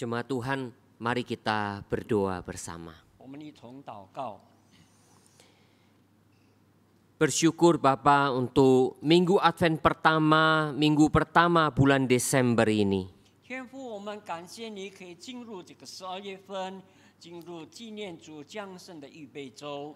Jemaat Tuhan, mari kita berdoa bersama. 我们一同祷告。 Bersyukur Bapa untuk minggu Advent pertama, minggu pertama bulan Desember ini. 天父，我们感谢你可以进入这个12月份，进入纪念主降生的预备周。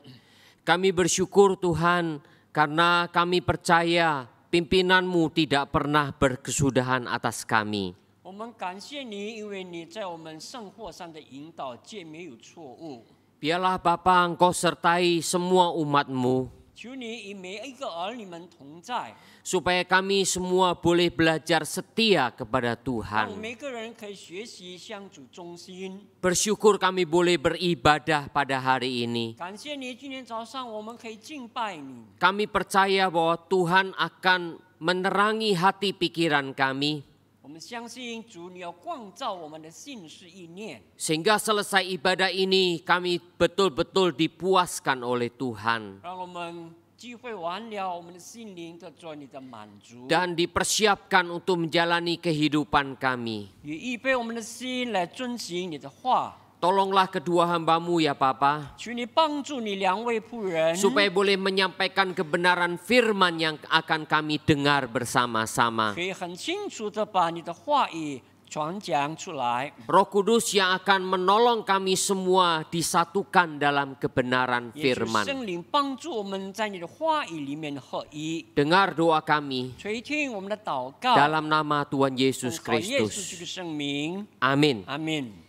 Kami bersyukur Tuhan karena kami percaya pimpinan-Mu tidak pernah berkesudahan atas kami. 我们感谢你，因为你在我们圣货上的引导皆没有错误。 Biarlah Bapa Engkau sertai semua umat-Mu, 求你与每一个儿女们同在， supaya kami semua boleh belajar setia kepada 让 Tuhan. 每个人可以学习向主忠心。 Bersyukur kami boleh beribadah pada hari ini. 感谢你，今天早上我们可以敬拜你。 Kami percaya bahwa Tuhan akan menerangi hati pikiran kami, 我们相信主，你要光照我们的心思意念， sehingga selesai ibadah ini kami betul-betul dipuaskan oleh Tuhan 让我们聚会完了，我们的心灵得着你的满足， dan dipersiapkan untuk menjalani kehidupan kami. 也预备我们的心来遵行你的话。 Tolonglah kedua hamba-Mu ya Bapa, 求你帮助你两位仆人， supaya boleh menyampaikan kebenaran firman yang akan kami dengar bersama-sama. 可以很清楚的把你的话语传讲出来。 Roh Kudus yang akan menolong kami semua disatukan dalam kebenaran 也求 firman. 圣灵帮助我们在你的话语里面合一， Dengar doa kami 垂听我们的祷告。 dalam nama Tuhan Yesus 奉靠耶稣这 Kristus. 个圣名， Amin. 阿门。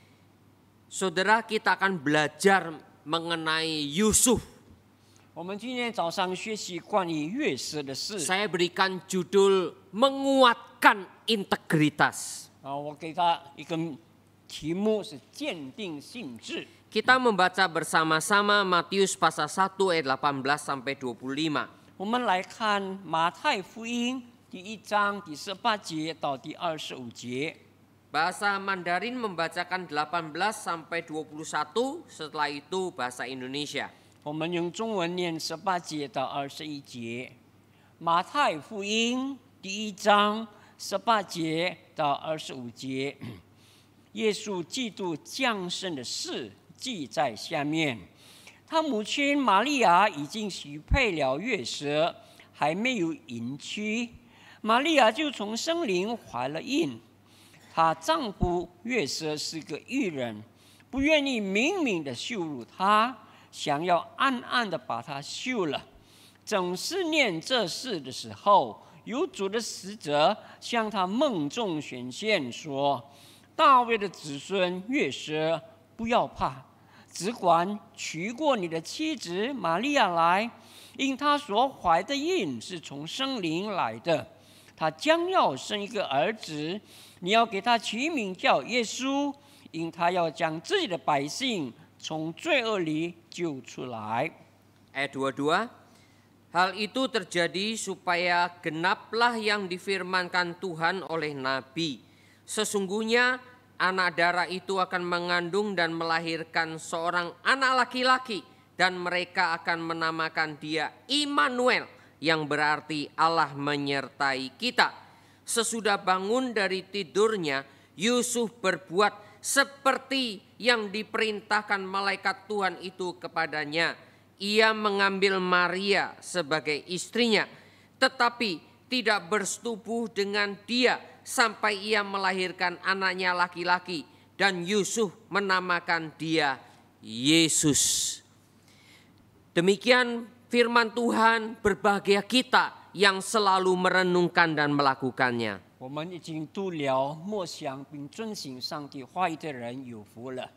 Saudara, kita akan belajar mengenai Yusuf. 我们今天早上学习关于约瑟的事。 Saya berikan judul menguatkan integritas. 我给他一个题目是坚定性质。 Kita membaca bersama-sama Matius pasal 1 ayat 18 sampai 25. 我们来看马太福音第1章第18节到第25节。 Bahasa Mandarin membacakan 18 sampai 21, setelah itu bahasa Indonesia. 我们用中文念18节到21节。马太福音第1章18节到25节，耶稣基督降生的事记在下面。他母亲玛利亚已经许配了约瑟，还没有迎娶，玛利亚就从圣灵怀了孕。她丈夫约瑟是个义人，不愿意明明的羞辱她，想要暗暗的把她休了。正思念这事的时候，有主的使者向他梦中显现，说：“大卫的子孙约瑟，不要怕，只管娶过你的妻子玛利亚来，因她所怀的孕是从圣灵来的。她将要生一个儿子，你要给他取名叫耶稣，因他要将自己的百姓从罪恶里救出来。” Ayat 22. Hal itu terjadi supaya genaplah yang difirmankan Tuhan oleh Nabi. Sesungguhnya anak darah itu akan mengandung dan melahirkan seorang anak laki-laki, dan mereka akan menamakan dia Immanuel, yang berarti Allah menyertai kita. Sesudah bangun dari tidurnya, Yusuf berbuat seperti yang diperintahkan malaikat Tuhan itu kepadanya. Ia mengambil Maria sebagai istrinya, tetapi tidak bersetubuh dengan dia sampai ia melahirkan anaknya laki-laki, dan Yusuf menamakan dia Yesus. Demikian firman Tuhan, berbahagia kita yang selalu merenungkan dan melakukannya. 我们已经读了默想并遵行上帝话语的人有福了。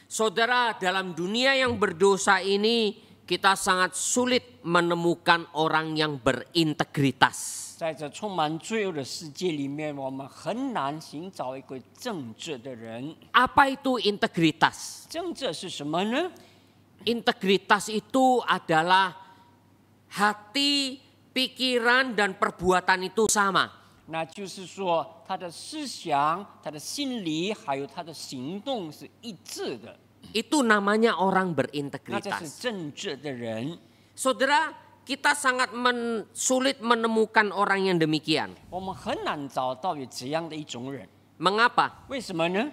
Saudara, dalam dunia yang berdosa ini, kita sangat sulit menemukan orang yang berintegritas. 在这充满罪恶的世界里面，我们很难寻找一个正直的人。 Apa itu integritas? 正直是什么呢？ Integritas itu adalah hati, pikiran, dan perbuatan itu sama. 那就是说，他的思想、他的心理，还有他的行动是一致的。 Itu namanya orang 那这是 berintegritas. 正直的人。 Saudara, kita sangat sulit menemukan orang yang demikian. 我们很难找到有这样的一种人。 Mengapa? 为什么呢？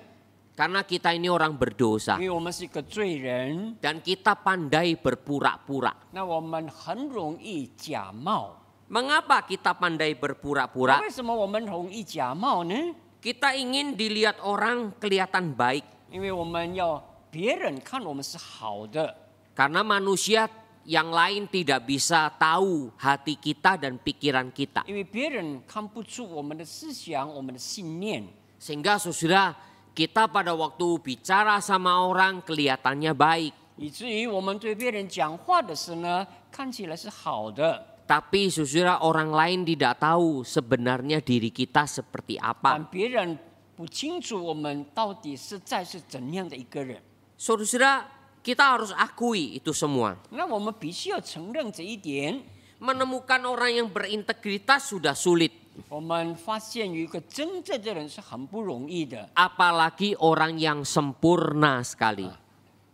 Karena kita ini orang berdosa 因为我们是一个罪人， dan kita pandai berpura-pura. 那我们很容易假冒。 Mengapa kita pandai 那 berpura-pura? 为什么我们容易假冒呢？ Kita ingin dilihat orang kelihatan baik. 因为我们要别人看我们是好的， Karena manusia yang lain tidak bisa tahu hati kita dan pikiran kita. 因为别人看不出我们的思想、我们的信念， Sehingga saudara, kita pada waktu bicara sama orang kelihatannya baik. 以至于我们对别人讲话的时候呢，看起来是好的， Tapi saudara, orang lain tidak tahu sebenarnya diri kita seperti 但 apa. 别人不清楚我们到底实在是怎样的一个人。 Saudara, kita harus akui itu semua. 那我们必须要承认这一点。 Menemukan orang yang berintegritas sudah sulit. 我们发现有一个真正的人是很不容易的， Apalagi orang yang sempurna sekali.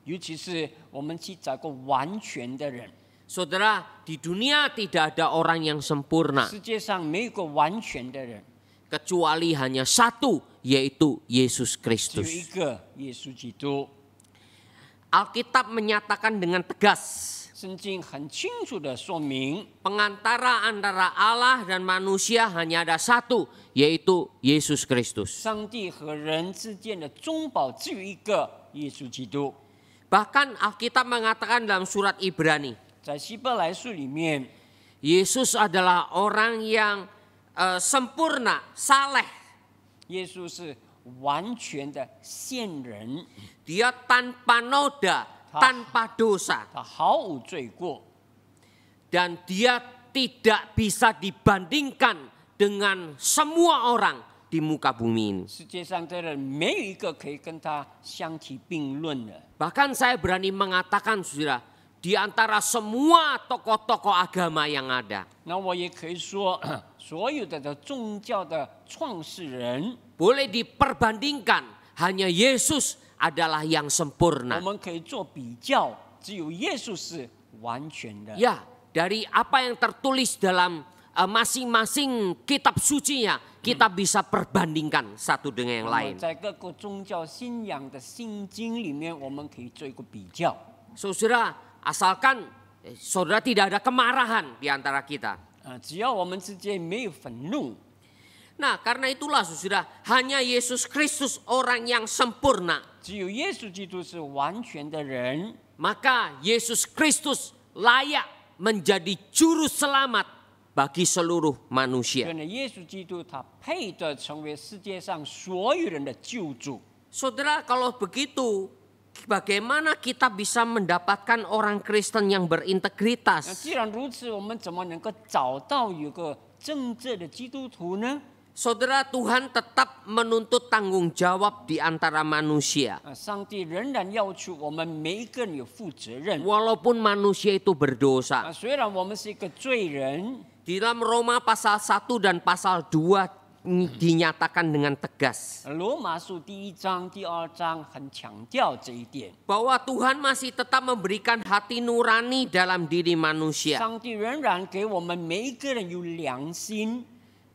尤其是我们去找个完全的人。 Saudara, di dunia tidak ada orang yang sempurna. 世界上没有个完全的人， Kecuali hanya satu, yaitu Yesus 只有一 Kristus. 个耶稣基督。 Alkitab menyatakan dengan tegas. 圣经很清楚的说明， Pengantara antara Allah dan manusia hanya ada satu, yaitu Yesus Kristus. 上帝和人之间的中保只有一个耶稣基督。 Bahkan Alkitab mengatakan dalam surat Ibrani, 在希伯来书里面， Yesus adalah orang yang sempurna, saleh. 耶稣是完全的线人， Dia tanpa noda, tanpa dosa. 他毫无罪过， Dan dia tidak bisa dibandingkan dengan semua orang di muka bumi ini. 世界上的人没有一个可以跟他相提并论的。 Bahkan saya berani mengatakan, saudara, di antara semua tokoh-tokoh agama yang ada, 那我也可以说，所有的宗教的创始人， boleh diperbandingkan, hanya Yesus adalah yang 我 sempurna. 们可以做比较，只有耶稣是完全的。 Ya, dari apa yang tertulis dalam masing-masing kitab sucinya, kita bisa perbandingkan satu dengan yang 那么 lain. 在各个宗教信仰的心经里面，我们可以做一个比较。 Saudara, asalkan saudara tidak ada kemarahan di antara kita. 只要我们之间没有愤怒， Nah, karena itulah saudara, hanya Yesus Kristus orang yang sempurna. 只有耶稣基督是完全的人， Maka Yesus Kristus layak menjadi juru selamat bagi seluruh 所 manusia. 以呢，耶稣基督他配得成为世界上所有人的救主。 Saudara, kalau begitu, bagaimana kita bisa mendapatkan orang Kristen yang 那 berintegritas? 既然如此，我们怎么能够找到有个正直的基督徒呢？ Saudara, Tuhan tetap menuntut tanggung jawab di antara manusia. 上帝仍然要求我们每一个人有负责任。 Walaupun manusia itu berdosa. 虽然我们是一个罪人， Di dalam Roma pasal 1 dan pasal 2 dinyatakan dengan tegas. 罗马书第1章、第2章很强调这一点。 Bahwa Tuhan masih tetap memberikan hati nurani dalam diri manusia. 上帝仍然给我们每一个人有良心。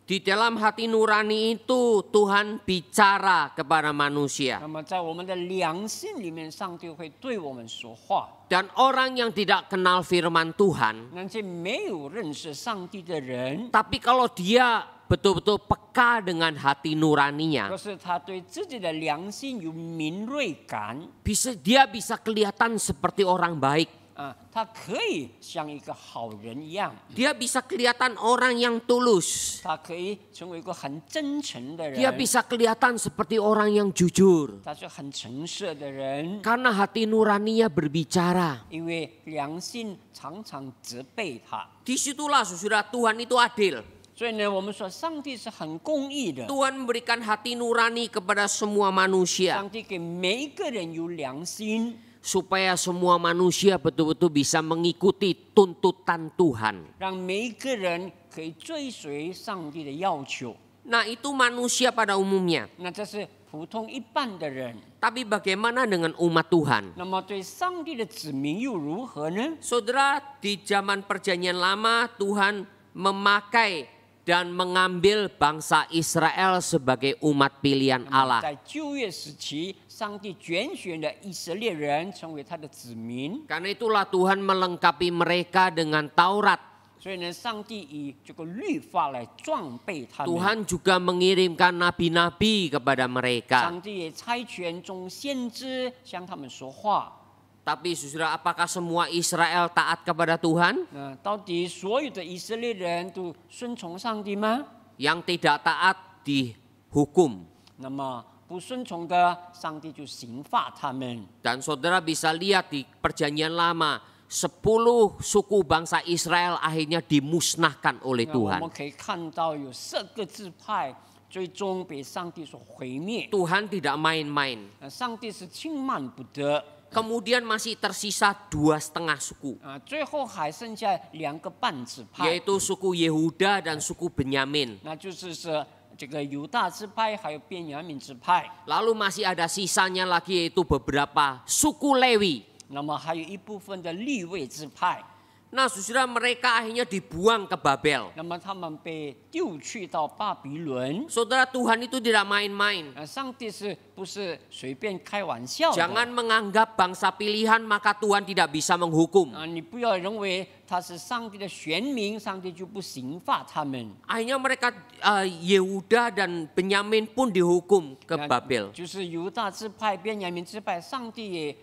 Di dalam hati nurani itu Tuhan bicara kepada 那 manusia. 么在我们的良心里面，上帝会对我们说话。 Dan orang yang tidak kenal firman Tuhan, 那些没有认识上帝的人， tapi kalau dia betul-betul peka dengan hati nuraninya, 可是他对自己的良心有敏锐感 dia bisa kelihatan seperti orang baik. 他可以像一个好人一样， Dia bisa kelihatan orang yang tulus. 他可以成为一个很真诚的 Dia 人， bisa kelihatan seperti orang yang jujur. 他是很诚实的人， Karena hati nuraninya berbicara. 因为良心常常责备他。 Disitulah saudara, Tuhan itu adil. 所以呢，我们说上帝是很公义的， Tuhan memberikan hati nurani kepada semua manusia. 上帝给每一个人有良心， Supaya semua manusia betul-betul bisa mengikuti tuntutan Tuhan. 让每一个人可以追随上帝的要求。 Nah, itu manusia pada umumnya. 那这是普通一般的人。 Tapi bagaimana dengan umat Tuhan? 那么对上帝的子民又如何呢？ Saudara, di zaman perjanjian lama Tuhan memakai dan mengambil bangsa Israel sebagai umat pilihan 那么 Allah. 在旧约时期，上帝拣选了以色列人成为他的子民， Karena itulah Tuhan melengkapi mereka dengan Taurat. 所以呢，上帝以这个律法来装备他们。 Tuhan juga mengirimkan nabi-nabi kepada mereka. 上帝也差遣众先知向他们说话。 Tapi saudara, apakah semua Israel taat kepada Tuhan? 那到底所有的以色列人都顺从上帝吗？ Yang tidak taat dihukum. 那么不顺从的，上帝就刑罚他们。 Dan saudara bisa lihat di perjanjian lama, 10 suku bangsa Israel akhirnya dimusnahkan oleh 那我 Tuhan. 们可以看到有10个支派最终被上帝所毁灭。 Tuhan tidak main-main. 上帝是轻慢不得。 Kemudian masih tersisa 2,5 suku, 最后还剩下2个半支派， yaitu suku Yehuda dan suku Benyamin. 那就是这个犹大支派还有便雅悯支派。 Lalu masih ada sisanya lagi, yaitu beberapa suku Lewi. 那么还有一部分的利未支派， Nah, saudara, mereka akhirnya dibuang ke Babel. 那么他们被丢去到巴比伦。 Saudara, Tuhan itu tidak main-main. 上帝是不是随便开玩笑的？ Jangan menganggap bangsa pilihan maka Tuhan tidak bisa menghukum. 你不要认为他是上帝的选民，上帝就不刑罚他们。 Akhirnya mereka Yehuda dan Benyamin pun dihukum ke Babel. 就是犹大支派、便雅悯支派，上帝也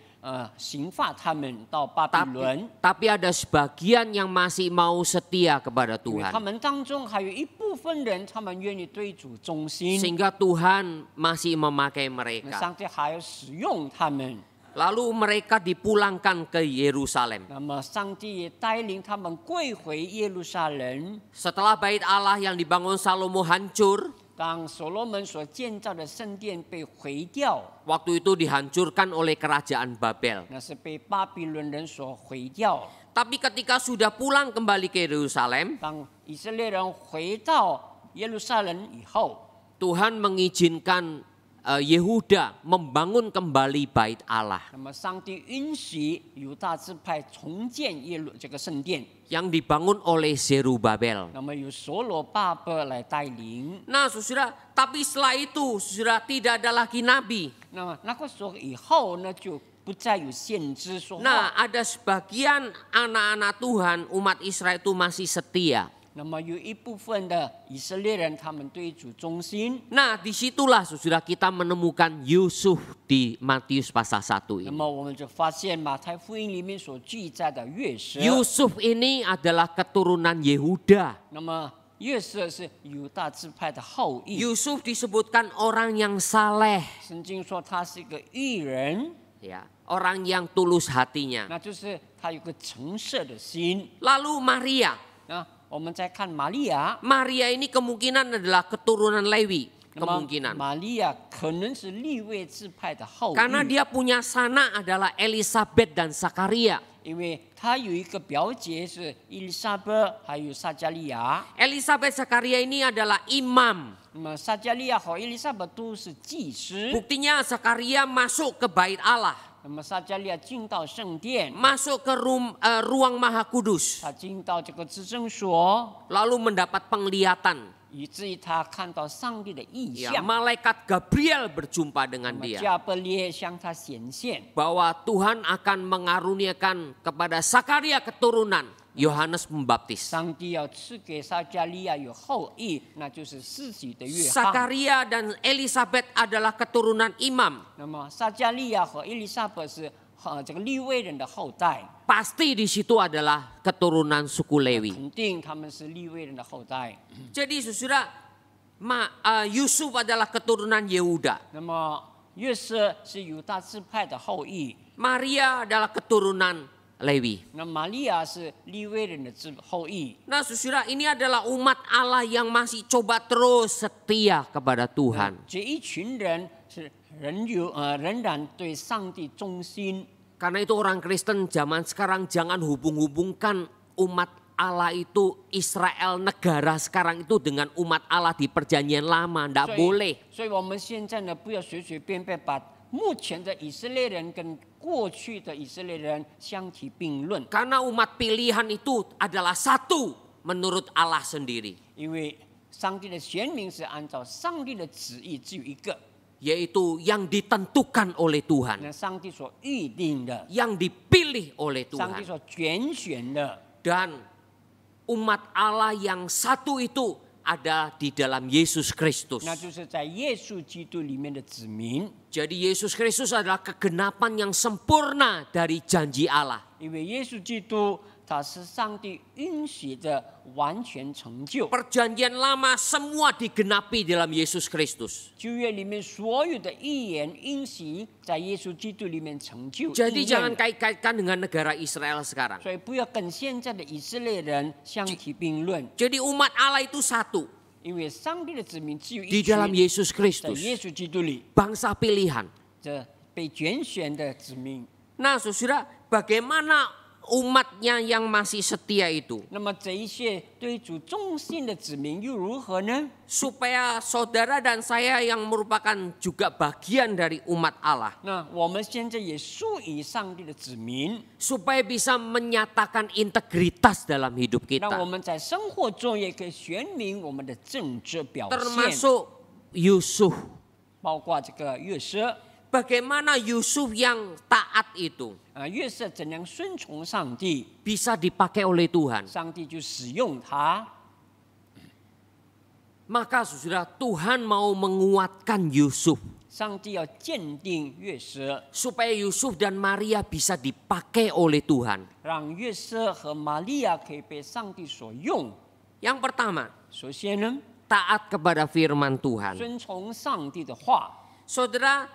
刑罚他们到巴比伦。 Tapi ada sebagian yang masih mau setia kepada 因为他 Tuhan. 们当中还有一部分人，他们愿意对主忠心， Sehingga Tuhan masih memakai 那 mereka. 上帝还要使用他们。 Lalu mereka dipulangkan ke Yerusalem. 那么上帝也带领他们归回耶路撒冷。 Setelah bait Allah yang dibangun Salomo hancur, 当所罗门所建造的圣殿被毁掉， waktu itu dihancurkan oleh kerajaan Babel. 那是被巴比伦人所毁掉。 Tapi ketika sudah pulang kembali ke Yerusalem, 当以色列人回到耶路撒冷以后， Tuhan mengizinkan Yehuda membangun kembali bait Allah 那么上帝允许犹大支派重建这个圣殿， yang dibangun oleh Zerubabel. 那么由所罗巴伯来带领。 Nah, saudara, tapi setelah itu, saudara, tidak ada lagi nabi. 那么那个时候以后呢，就不再有先知说话。 Nah, ada sebagian anak-anak Tuhan, umat Israel itu masih setia. 那么有一部分的以色列人，他们对主忠心。 Nah, disitulah saudara kita menemukan Yusuf di Matius pasal 1那 ini. 么我们就发现马太福音里面所记载的约瑟， Yusuf ini adalah keturunan Yehuda. 那么约瑟是犹大支派的后裔。 Yusuf disebutkan orang yang saleh, 圣经说他是一个义人， ya, orang yang tulus hatinya. 那就是他有个诚实的心。 Lalu Maria. 那我们再看玛利亚， Maria ini kemungkinan adalah keturunan Lewi. 那么 Kemungkinan. 玛利亚可能是利未支派的后裔， Karena dia punya sanak adalah Elisabet dan Zakaria. 因为他有一个表姐是伊丽莎白，还有撒加利亚。 Elisabet Zakaria ini adalah imam. 那么撒加利亚和伊丽莎白都是祭司。 Buktinya Zakaria masuk ke bait Allah. 那么撒加利亚进到圣殿， Masuk ke ruang Maha Kudus. 他进到这个至圣所， Lalu mendapat penglihatan. 以至于他看到上帝的意 Ya, 象。 malaikat Gabriel berjumpa 那 dengan 么 dia. 加百列向他显现， Bahwa Tuhan akan mengaruniakan kepada Zakaria keturunan Yohanes Pembaptis. 上帝要赐给撒加利亚有后裔，那就是世袭的约翰。 Zakaria dan Elisabet adalah keturunan imam. 那么撒加利亚和伊丽莎白是这个利未人的后代， Pasti di situ adalah keturunan suku Lewi. 肯定他们是利未人的后代。 Jadi saudara, Yusuf adalah keturunan Yehuda. 那么约瑟是犹大支派的后裔， Maria adalah keturunan Lewi. 那玛利亚是利未人的后裔。 Nah saudara, ini adalah umat Allah yang masih coba terus setia kepada Tuhan. 这一群人是仍然对上帝忠心。 Karena itu orang Kristen zaman sekarang jangan hubung-hubungkan umat Allah itu Israel negara sekarang itu dengan umat Allah di perjanjian lama. Tidak boleh. 所以我们现在呢，不要随随便便把目前的以色列人跟过去的以色列人相提并论， Karena umat pilihan itu adalah satu menurut Allah sendiri. 因为上帝的选民是按照上帝的旨意只有一个， yaitu yang ditentukan oleh Tuhan, 那上帝所预定的， yang dipilih oleh 上帝 Tuhan. 所拣选的。 Dan umat Allah yang satu itu ada di dalam Yesus Kristus. 那就是在耶稣基督里面的子民， Jadi Yesus Kristus adalah kegenapan yang sempurna dari janji Allah. 因为耶稣基督他是上帝允许的完全成就。 Perjanjian lama semua digenapi dalam Yesus Kristus. 旧约里面所有的预言应许，在耶稣基督里面成就。 Jadi 应验 jangan kait-kaitkan dengan negara Israel sekarang. 所以不要跟现在的以色列人相提并论， Jadi umat Allah itu satu 因为上帝的子民只有 di 一群， dalam Yesus 在 Kristus. 耶稣基督里， Bangsa pilihan. 这被拣选的子民。 Nah, saudara, bagaimana umatnya yang masih setia itu? 那么这一些对主忠心的子民又如何呢？ Supaya saudara dan saya yang merupakan juga bagian dari umat Allah, 那我们现在也属于上帝的子民， supaya bisa menyatakan integritas dalam hidup 让我 kita, 们在生活中也可以宣明我们的正直表现， termasuk Yusuf. 包括这个约瑟。 Bagaimana Yusuf yang taat itu 约瑟怎样顺从上帝， bisa dipakai oleh Tuhan? 上帝就使用他。 Maka saudara, Tuhan mau menguatkan Yusuf 上帝要鉴定约瑟， supaya Yusuf dan Maria bisa dipakai oleh Tuhan. 让约瑟和玛利亚可以被上帝所用。 Yang pertama, 首先呢， taat kepada firman Tuhan. 遵从上帝的话。 Saudara,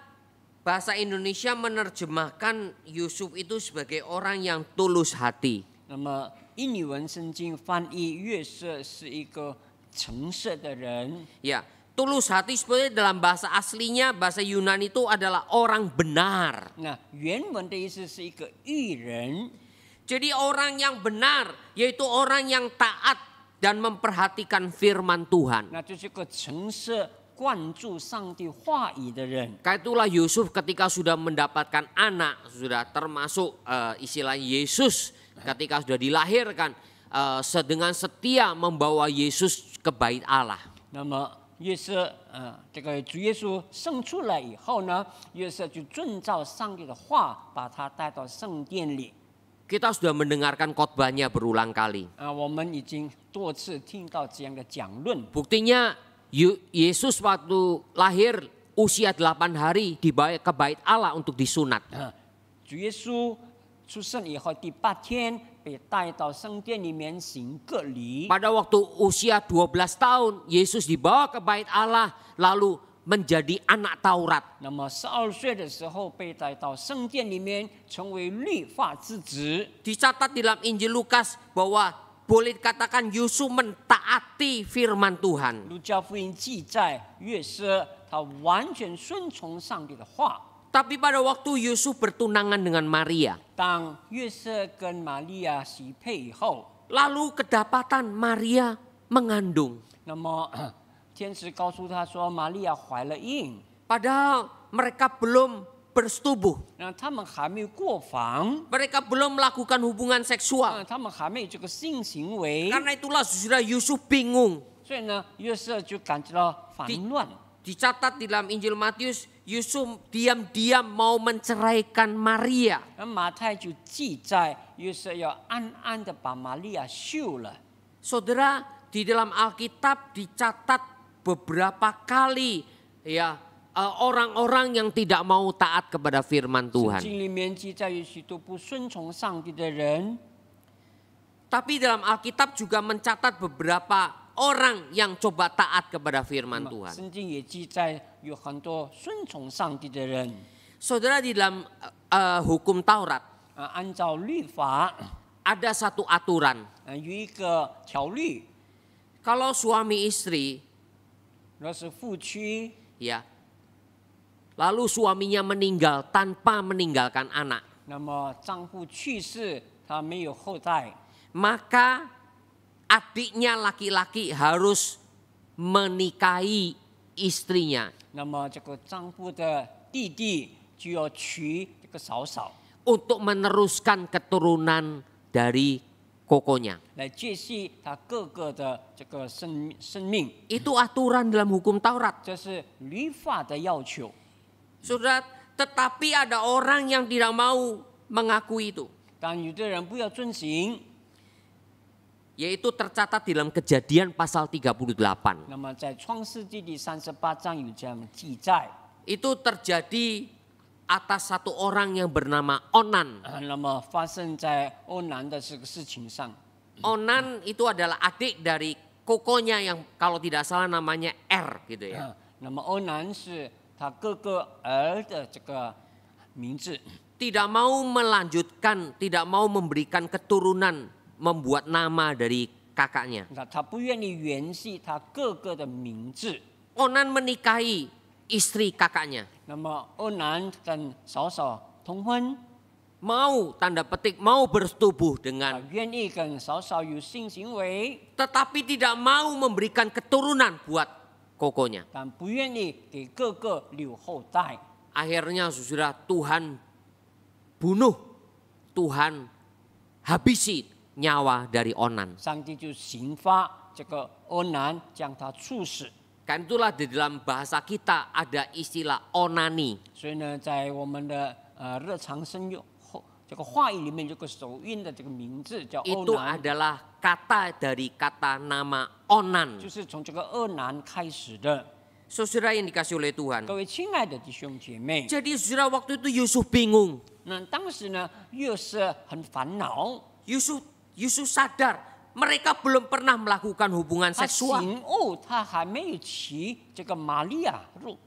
bahasa Indonesia menerjemahkan Yusuf itu sebagai orang yang tulus hati. 那么印尼文圣经翻译约瑟是一个诚实的人。 Ya, tulus hati sebenarnya dalam bahasa aslinya, bahasa Yunani itu adalah orang benar. 那原文的意思是一个义人， Jadi orang yang benar, yaitu orang yang taat dan memperhatikan firman Tuhan. 那就是个诚实关注上帝话语的人。 Karena itulah Yusuf ketika sudah mendapatkan anak, sudah termasuk istilahnya Yesus ketika sudah dilahirkan, dengan setia membawa Yesus ke bait Allah. 那么约瑟，这个主耶稣生出来以后呢，约瑟就遵照上帝的话，把他带到圣殿里。 Kita sudah mendengarkan khotbahnya berulang kali. 我们已经多次听到这样的讲论。 Buktinya Yesus waktu lahir usia 8 hari dibawa ke bait Allah untuk disunat. 主耶稣出生以后第8天被带到圣殿里面行割礼。 Pada waktu usia 12 tahun, Yesus dibawa ke bait Allah lalu menjadi anak Taurat. 那么12岁的时候被带到圣殿里面，成为律法之子。 Dicatat dalam Injil Lukas bahwa boleh dikatakan Yusuf mentaati firman Tuhan. 路加福音记载，约瑟他完全顺从上帝的话。 Tapi pada waktu Yusuf bertunangan dengan Maria, 当约瑟跟玛利亚许配以后， lalu kedapatan Maria mengandung. 那么天使告诉他说，玛利亚怀了孕。 Padahal mereka belum bersetubuh. 那他们还没有过房， Mereka belum melakukan hubungan seksual. 他们还没有这个性行为， Karena itulah saudara Yusuf bingung. 所以呢，约瑟就感觉到烦乱。 Dicatat di dalam Injil Matius, Yusuf diam-diam mau menceraikan Maria. 那马太就记载，约瑟要暗暗的把玛利亚休了。 Saudara, di dalam Alkitab dicatat beberapa kali ya orang-orang yang tidak mau taat kepada firman 圣 Tuhan. 经里面记载有许多不顺从上帝的人， Tapi dalam Alkitab juga mencatat beberapa orang yang coba taat kepada firman Tuhan. 圣经也记载有很多顺从上帝的人。 Saudara, di dalam hukum Taurat 按照律法， ada satu aturan. 有一个条律， Kalau suami istri 若是夫妻， ya, lalu suaminya meninggal tanpa meninggalkan anak, 那么丈夫去世，他没有后代， maka adiknya laki-laki harus menikahi istrinya 那么这个丈夫的弟弟就要娶这个嫂嫂， untuk meneruskan keturunan dari kokonya. 来界系他各个的这个生命， Itu aturan dalam hukum Taurat. 这是律法的要求。 Saudara, tetapi ada orang yang tidak mau mengakui itu. 但有的人不要遵行， Yaitu tercatat di dalam Kejadian pasal 38. 那么在创世纪第38章有这样的记载。 Itu terjadi atas satu orang yang bernama Onan. 那么发生在欧南的这个事情上， Onan itu adalah adik dari kokonya yang kalau tidak salah namanya Er gitu ya. 那么欧南是他哥哥儿的这个名字， Tidak mau melanjutkan, tidak mau memberikan keturunan, membuat nama dari kakaknya. 他不愿意延续他哥哥的名字。 Onan menikahi istri kakaknya. 那么欧南跟嫂嫂通婚， Mau tanda petik mau bersetubuh 他 dengan, 愿意跟嫂嫂有性行为， tetapi tidak mau memberikan keturunan buat kokonya. 但不愿意给哥哥留后代。 Akhirnya saudara, Tuhan bunuh, Tuhan habisi nyawa dari Onan. 上帝就刑罚这个欧南，将他处死。 Kan itulah di dalam bahasa kita ada istilah onani. 所以呢，在我们的日常生用这个话语里面，这个首韵的这个名字叫欧 Itu 南， adalah kata dari kata nama Onan. 就是从这个俄南开始的。 Saudara yang dikasih oleh Tuhan. 各位亲爱的弟兄姐妹， Jadi saudara waktu itu Yusuf bingung. 那当时呢，约瑟很烦恼， Yusuf sadar mereka belum pernah melakukan hubungan 他 seksual. 醒悟，他还没有娶这个玛利亚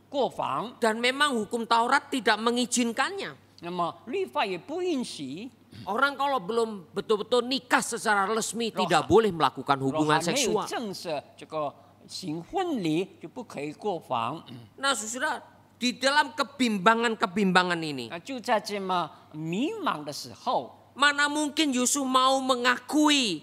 过房， Dan memang hukum Taurat tidak mengizinkannya. 那么律法也不允许， Orang kalau belum betul-betul nikah secara resmi tidak boleh melakukan 如果 hubungan 还没有 seksual. 正式这个行婚礼，就不可以过房。 Nah saudara, di dalam kebimbangan-kebimbangan ini, 那就在这么迷茫的时候， mana mungkin Yusuf mau mengakui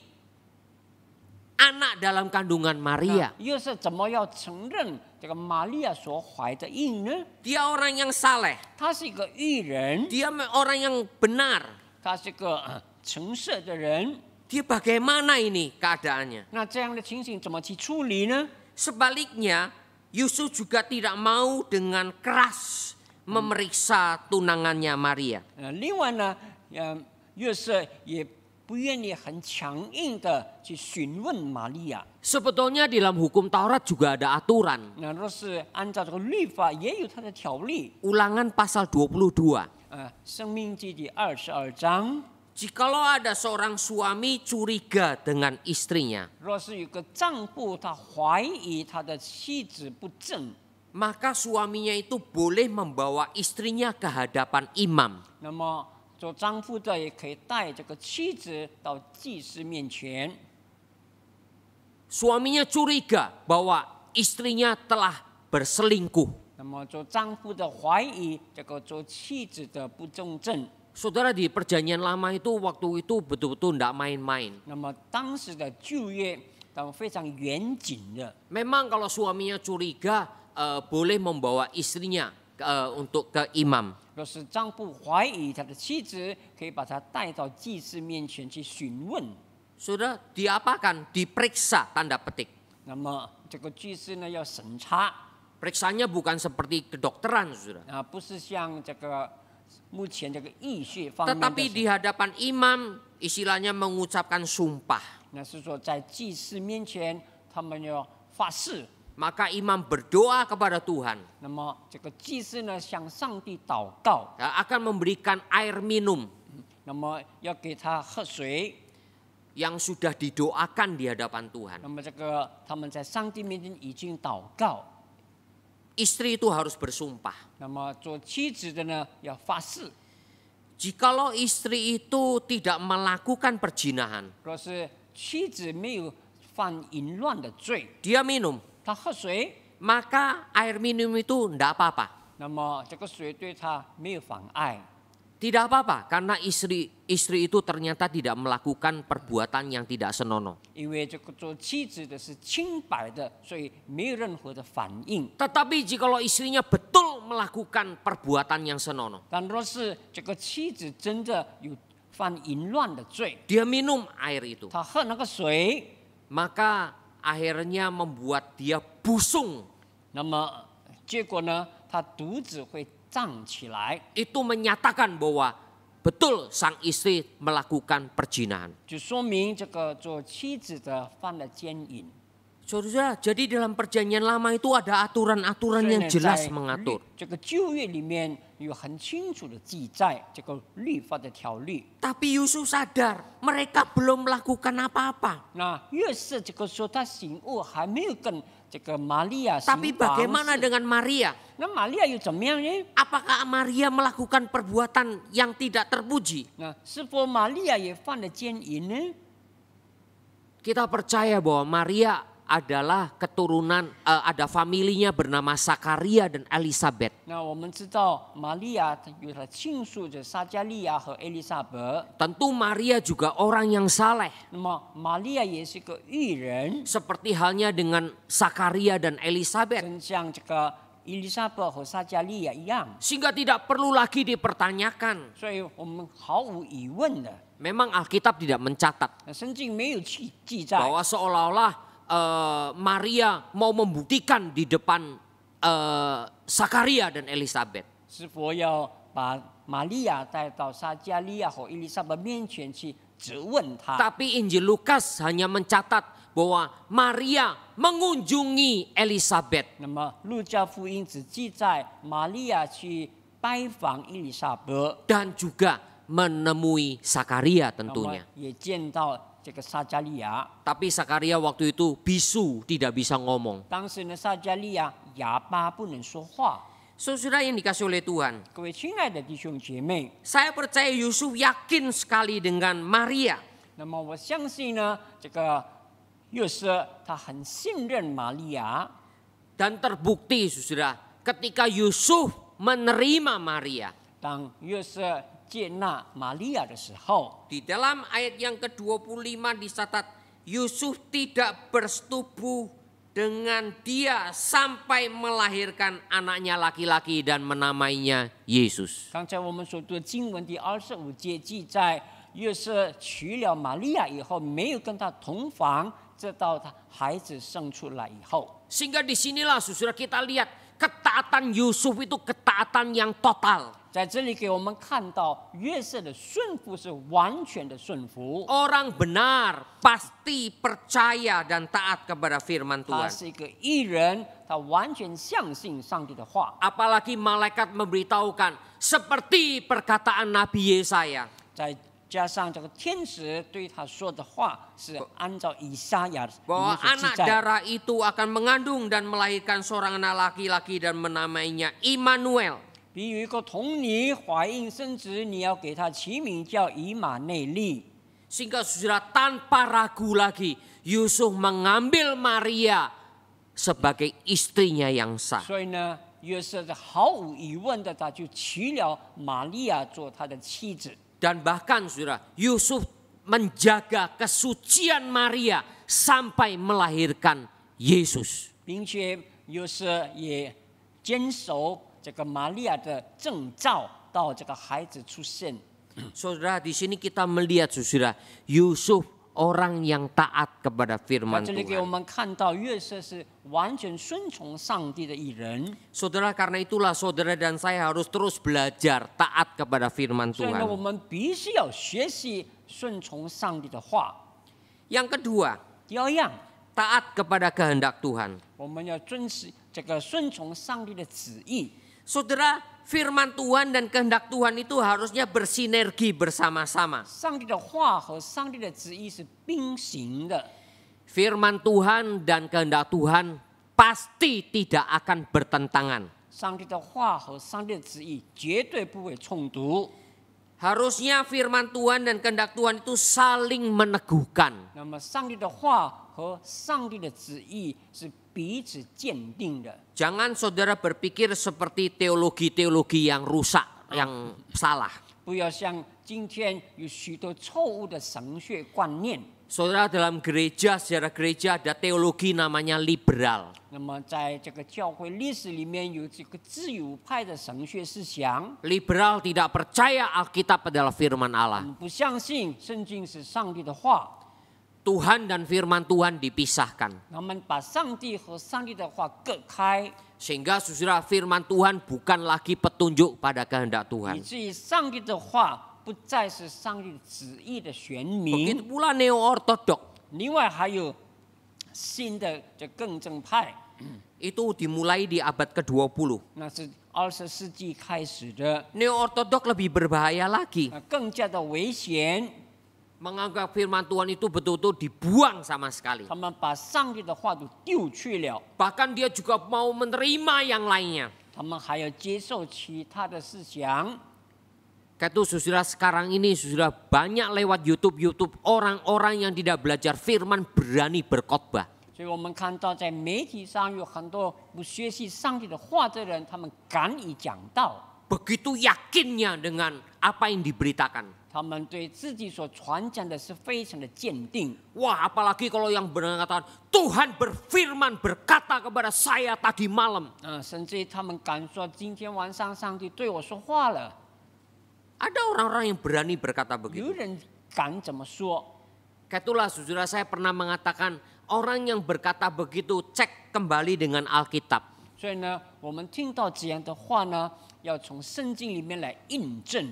anak dalam kandungan Maria? 约瑟怎么要承认这个玛利亚所怀的孕呢？ Dia orang yang saleh, 他是一个义人， dia orang yang benar. 他是个诚实的人。 Dia bagaimana ini keadaannya? 那这样的情形怎么去处理呢？ Sebaliknya, Yusuf juga tidak mau dengan keras memeriksa tunangannya Maria. 另外呢，约瑟也不愿意很强硬的去询问玛利亚。 Sebetulnya di dalam hukum Taurat juga ada aturan. 那若是按照这个律法，也有它的条例。 Ulangan pasal 22. 生命记第22章， Jikalau ada seorang suami curiga dengan istrinya, 若是有个丈夫他怀疑他的妻子不正， maka suaminya itu boleh membawa istrinya ke hadapan imam. 那么做丈夫的也可以带这个妻子到祭司面前。 Suaminya curiga bahwa istrinya telah berselingkuh. 那么做丈夫的怀疑这个做妻子的不忠正。 Saudara, di perjanjian lama itu waktu itu betul-betul tidak main-main. 那么当时的旧约，他们非常严谨的。 Memang kalau suaminya curiga boleh membawa istrinya untuk ke imam. 若是丈夫怀疑他的妻子，可以把她带到祭司面前去询问。 Saudara, diapakan? Diperiksa tanda petik. 那么这个祭司呢要审查， Periksanya bukan seperti kedokteran, saudara. 不是像这个目前这个医学方面 Tetapi 的， di hadapan imam, istilahnya mengucapkan sumpah. 那是说在祭司面前，他们要发誓。 Maka imam berdoa kepada Tuhan, 那么这个祭司呢向上帝祷告， akan memberikan air minum 那么要给他喝水。 yang sudah didoakan di hadapan Tuhan. 那么这个他们在上帝面前已经祷告， Istri itu harus bersumpah. 那么做妻子的呢要发誓， Jikalau istri itu tidak melakukan perzinahan, 若是妻子没有犯淫乱的罪， dia minum, 她喝水， maka air minum itu tidak apa-apa. 那么这个水对她没有妨碍， Tidak apa-apa, karena istri itu ternyata tidak melakukan perbuatan yang tidak senonoh. 因为这个做妻子的是清白的，所以没有任何的反应。 Tetapi jikalau istrinya betul melakukan perbuatan yang senonoh, 但若是这个妻子真的有犯淫乱的罪， dia minum air itu. 他喝那个水， Maka akhirnya membuat dia busung. 那么结果呢，他肚子会胀起来， Itu menyatakan bahwa betul sang istri melakukan perzinahan. 就说明这个做妻子的犯了奸淫。 Saudara, jadi dalam perjanjian lama itu ada aturan-aturan 所以 yang 呢， jelas 在 mengatur. 这个旧约里面有很清楚的记载这个律法的条例。 Tapi Yusuf sadar mereka belum melakukan apa-apa. 那约瑟这个时候他醒悟，还没有跟这个玛利亚行 Tapi 房 bagaimana 事。 dengan Maria? 那玛利亚又怎么样呢？ Apakah Maria melakukan perbuatan yang tidak terpuji? 那是否玛利亚也犯了奸淫呢？ Kita percaya bahwa Maria adalah keturunan, ada familinya bernama Sakaria dan Elizabeth. 那我们知道玛利亚有她亲属的撒加利亚和伊丽莎白， Tentu Maria juga orang yang saleh. 那么玛利亚也是个义人， Seperti halnya dengan Sakaria dan Elizabeth. 真像这个伊丽莎白和撒加利亚一样， Sehingga tidak perlu lagi dipertanyakan. 所以我们毫无疑问的， Memang Alkitab tidak mencatat 圣经没有记载 bahwa seolah-olah Maria mau membuktikan di depan Sakaria dan Elizabeth. 是否要把玛利亚带到撒加利亚和伊丽莎白面前去质问他。 Tapi Injil Lukas hanya mencatat bahwa Maria mengunjungi Elizabeth. 那么路加福音只记载玛利亚去拜访伊丽莎白， Dan juga menemui Sakaria 那么 tentunya. 也见到这个撒加利亚。 Tapi Sakaria waktu itu bisu, tidak bisa ngomong. 当时呢，撒加利亚哑巴不能说话。 Saudara yang dikasih oleh Tuhan, 各位亲爱的弟兄姐妹， saya percaya Yusuf yakin sekali dengan Maria. 那么我相信呢，这个约瑟他很信任玛利亚， Dan terbukti saudara, ketika Yusuf menerima Maria. 当约瑟接纳玛利亚的时候， Di dalam ayat yang ke-25 dicatat, Yusuf tidak bersetubuh dengan dia sampai melahirkan anaknya laki-laki dan menamainya Yesus. 刚才我们所读的经文第25节记载，约瑟娶了玛利亚以后，没有跟她同房，直到他孩子生出来以后。 Sehingga disinilah saudara kita lihat ketaatan Yusuf itu ketaatan yang total. 在这里给我们看到约瑟的顺服是完全的顺服， Orang benar pasti percaya dan taat kepada firman 他 Tuhan. 是一个义人，他完全相信上帝的话。 Apalagi malaikat memberitahukan seperti perkataan Nabi Yesaya. 再加上这个天使对他说的话是按照以赛亚里 Bahwa 面所记 anak 载， darah itu akan mengandung dan melahirkan seorang anak laki-laki dan menamainya Immanuel. 比如一个童女怀孕生子，你要给他起名叫以马内利。 Sehingga saudara tanpa ragu lagi Yusuf mengambil Maria sebagai istrinya yang sah. 所以呢，约瑟的毫无疑问的，他就娶了玛利亚做他的妻子。 Dan bahkan saudara Yusuf menjaga kesucian Maria sampai melahirkan Yesus. 并且约瑟也坚守这个玛利亚的证照，到这个孩子出生。 Saudara, di sini kita melihat saudara Yusuf orang yang taat kepada 在 firman 这里给我 Tuhan. 们看到约瑟是完全顺从上帝的艺人。 Saudara, karena itulah saudara dan saya harus terus belajar taat kepada firman 所以呢，我 Tuhan. 们必须要学习顺从上帝的话。 Yang kedua, 第二样， taat kepada kehendak Tuhan. 我们要遵守这个顺从上帝的旨意。 Saudara, firman Tuhan dan kehendak Tuhan itu harusnya bersinergi bersama-sama. 上帝的话和上帝的旨意是并行的。 Firman Tuhan dan kehendak Tuhan pasti tidak akan bertentangan. 上帝的话和上帝的旨意绝对不会冲突。 Harusnya firman Tuhan dan kehendak Tuhan itu saling meneguhkan. 那么，上帝的话和上帝的旨意是彼此鉴定的。 Jangan saudara berpikir seperti teologi-teologi yang rusak, yang salah. 不要像今天有许多错误的神学观念。 Saudara, dalam gereja, sejarah gereja ada teologi namanya liberal. 那么在这个教会历史里面有这个自由派的神学思想， Liberal tidak percaya Alkitab adalah firman Allah. 不相信圣经是上帝的话， Tuhan dan firman Tuhan dipisahkan. 他们把上帝和上帝的话隔开， Sehingga saudara, firman Tuhan bukan lagi petunjuk pada kehendak 以 Tuhan. 至于上帝的话不再是上帝旨意的宣 Begitu 明。 pula neo-ortodok. 另外还有新的这更正派， Itu dimulai di abad ke-20. 那是20世纪开始的， Neo-ortodok lebih berbahaya lagi. 更加的危险。 Menganggap firman Tuhan itu betul-betul dibuang sama sekali. 他们把上帝的话都丢去了， Bahkan dia juga mau menerima yang lainnya. 他们还要接受其他的思想。 Kayak itu saudara, sekarang ini saudara, banyak lewat YouTube orang-orang yang tidak belajar firman berani berkhotbah. 所以我们看到在媒体上有很多不学习上帝的话的人，他们敢于讲道， Begitu yakinnya dengan apa yang diberitakan. 他们对自己所传讲的是非常的坚定。 Wah, apalagi kalau yang benar katakan Tuhan berfirman berkata kepada saya tadi malam. 甚至于他们敢说今天晚上上帝对我说话了。 Ada orang-orang yang berani berkata 有 begitu. 人敢这么说。 Kayak itulah saudara, saya pernah mengatakan orang yang berkata begitu cek kembali dengan Alkitab. 所以呢，我们听到这样的话呢，要从圣经里面来印证，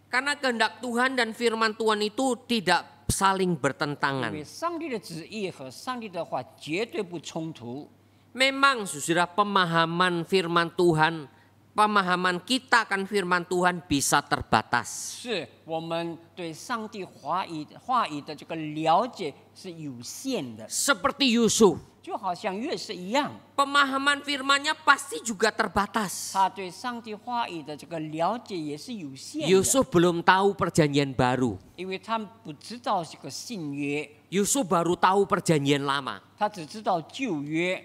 Karena kehendak Tuhan dan firman Tuhan itu tidak saling 因 bertentangan. 为上帝的旨意和上帝的话绝对不冲突。 Memang saudara, pemahaman firman Tuhan, pemahaman kita akan firman Tuhan bisa terbatas. 是我们对上帝话语的这个了解是有限的， Seperti Yusuf, 就好像约瑟一样， pemahaman firman-Nya pasti juga terbatas. 他对上帝话语的这个了解也是有限的， Yusuf belum tahu perjanjian baru. 因为他不知道这个新约， Yusuf baru tahu perjanjian lama. 他只知道旧约，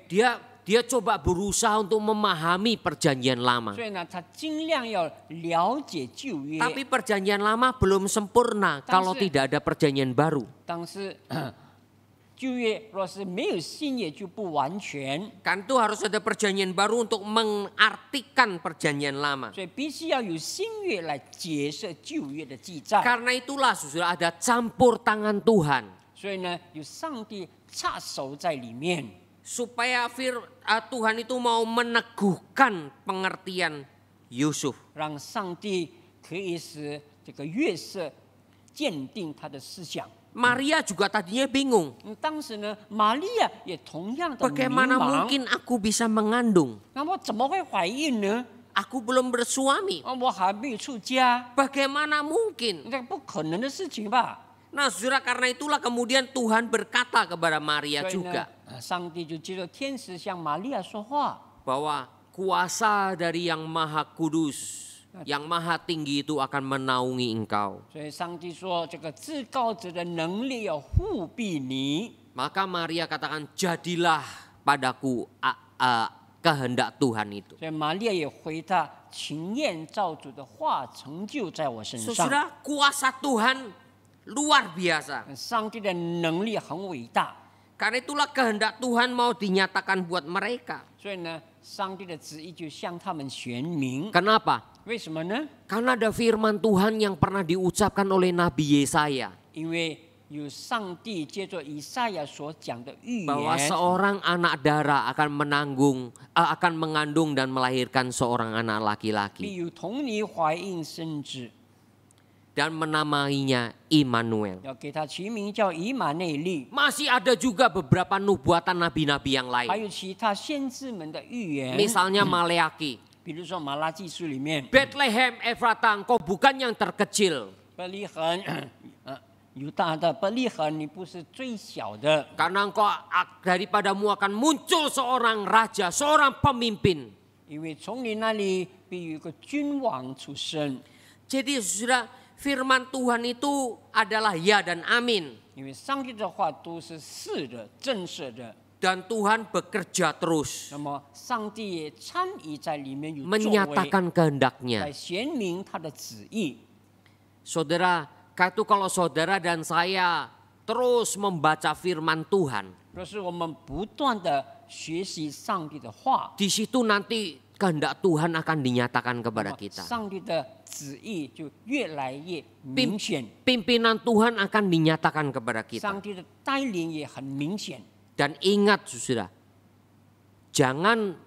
Dia coba berusaha untuk memahami perjanjian lama. 所以呢，他尽量要了解旧约。 Tapi perjanjian lama belum sempurna kalau tidak ada perjanjian baru. 但是旧约若是没有新约就不完全， Kan itu harus ada perjanjian baru untuk mengartikan perjanjian lama. 所以必须要有新约来解释旧约的记载。 Karena itulah saudara, ada campur tangan Tuhan. 所以呢，有上帝插手在里面， Supaya Tuhan itu mau meneguhkan pengertian Yusuf. 让上帝可以使这个约瑟坚定他的思想。 Maria juga tadinya bingung. 当时呢，玛利亚也同样的迷 Bagaimana 茫。 mungkin aku bisa mengandung? 那我怎么会怀孕呢？ Aku belum bersuami. 我还没有出家， Bagaimana mungkin? 这不可能的事情吧？ Nah saudara, karena itulah kemudian Tuhan berkata kepada Maria 所以 juga. 呢，上帝就借着天使向玛利亚说话。 Bahwa kuasa dari yang maha kudus, yang maha tinggi itu akan menaungi engkau. 所以上帝说，这个至高者的能力要护庇你。 Maka Maria katakan, jadilah padaku kehendak Tuhan itu. 所以玛利亚也回答：“情愿照主的话成就在我身上。” Saudara, kuasa Tuhan luar biasa. 上帝的能力很伟大， Karena itulah kehendak Tuhan mau dinyatakan buat mereka. 所以呢，上帝的旨意就向他们宣明。 Kenapa? 为什么呢？ Karena ada firman Tuhan yang pernah diucapkan oleh Nabi Yesaya. 因为有上帝借着以赛亚所讲的预 Bahwa 言， seorang anak darah akan mengandung dan melahirkan seorang anak 必 laki-laki. 有童女怀孕生子， Dan menamainya Immanuel. 要给他起名叫以马内利。 Masih ada juga beberapa nubuatan nabi-nabi yang 还 lain. 有其他先知们的预言， Misalnya Maleaki. 比如说马拉基书里面， Bethlehem Efrata, engkau bukan yang terkecil. 伯利恒，犹大的伯利恒，你不是最小的， Karena engkau daripadamu akan muncul seorang raja, seorang pemimpin. 因为从你那里必有一个君王出生。 Jadi saudara, firman Tuhan itu adalah ya dan amin. 因为上帝的话都是是的、正式的， Dan Tuhan bekerja terus. 那么上帝也参与在里面有作为， Menyatakan 来 kehendaknya. 显明他的旨意。Saudara, kalau saudara dan saya terus membaca firman Tuhan, 若是我们不断的学习上帝的话， di situ nanti kehendak Tuhan akan dinyatakan 那 kepada 么 kita. 上帝的旨意就越来越明显， Pimpinan Tuhan akan dinyatakan kepada kita. 上帝的带领也很明显。 Dan ingat saudara, jangan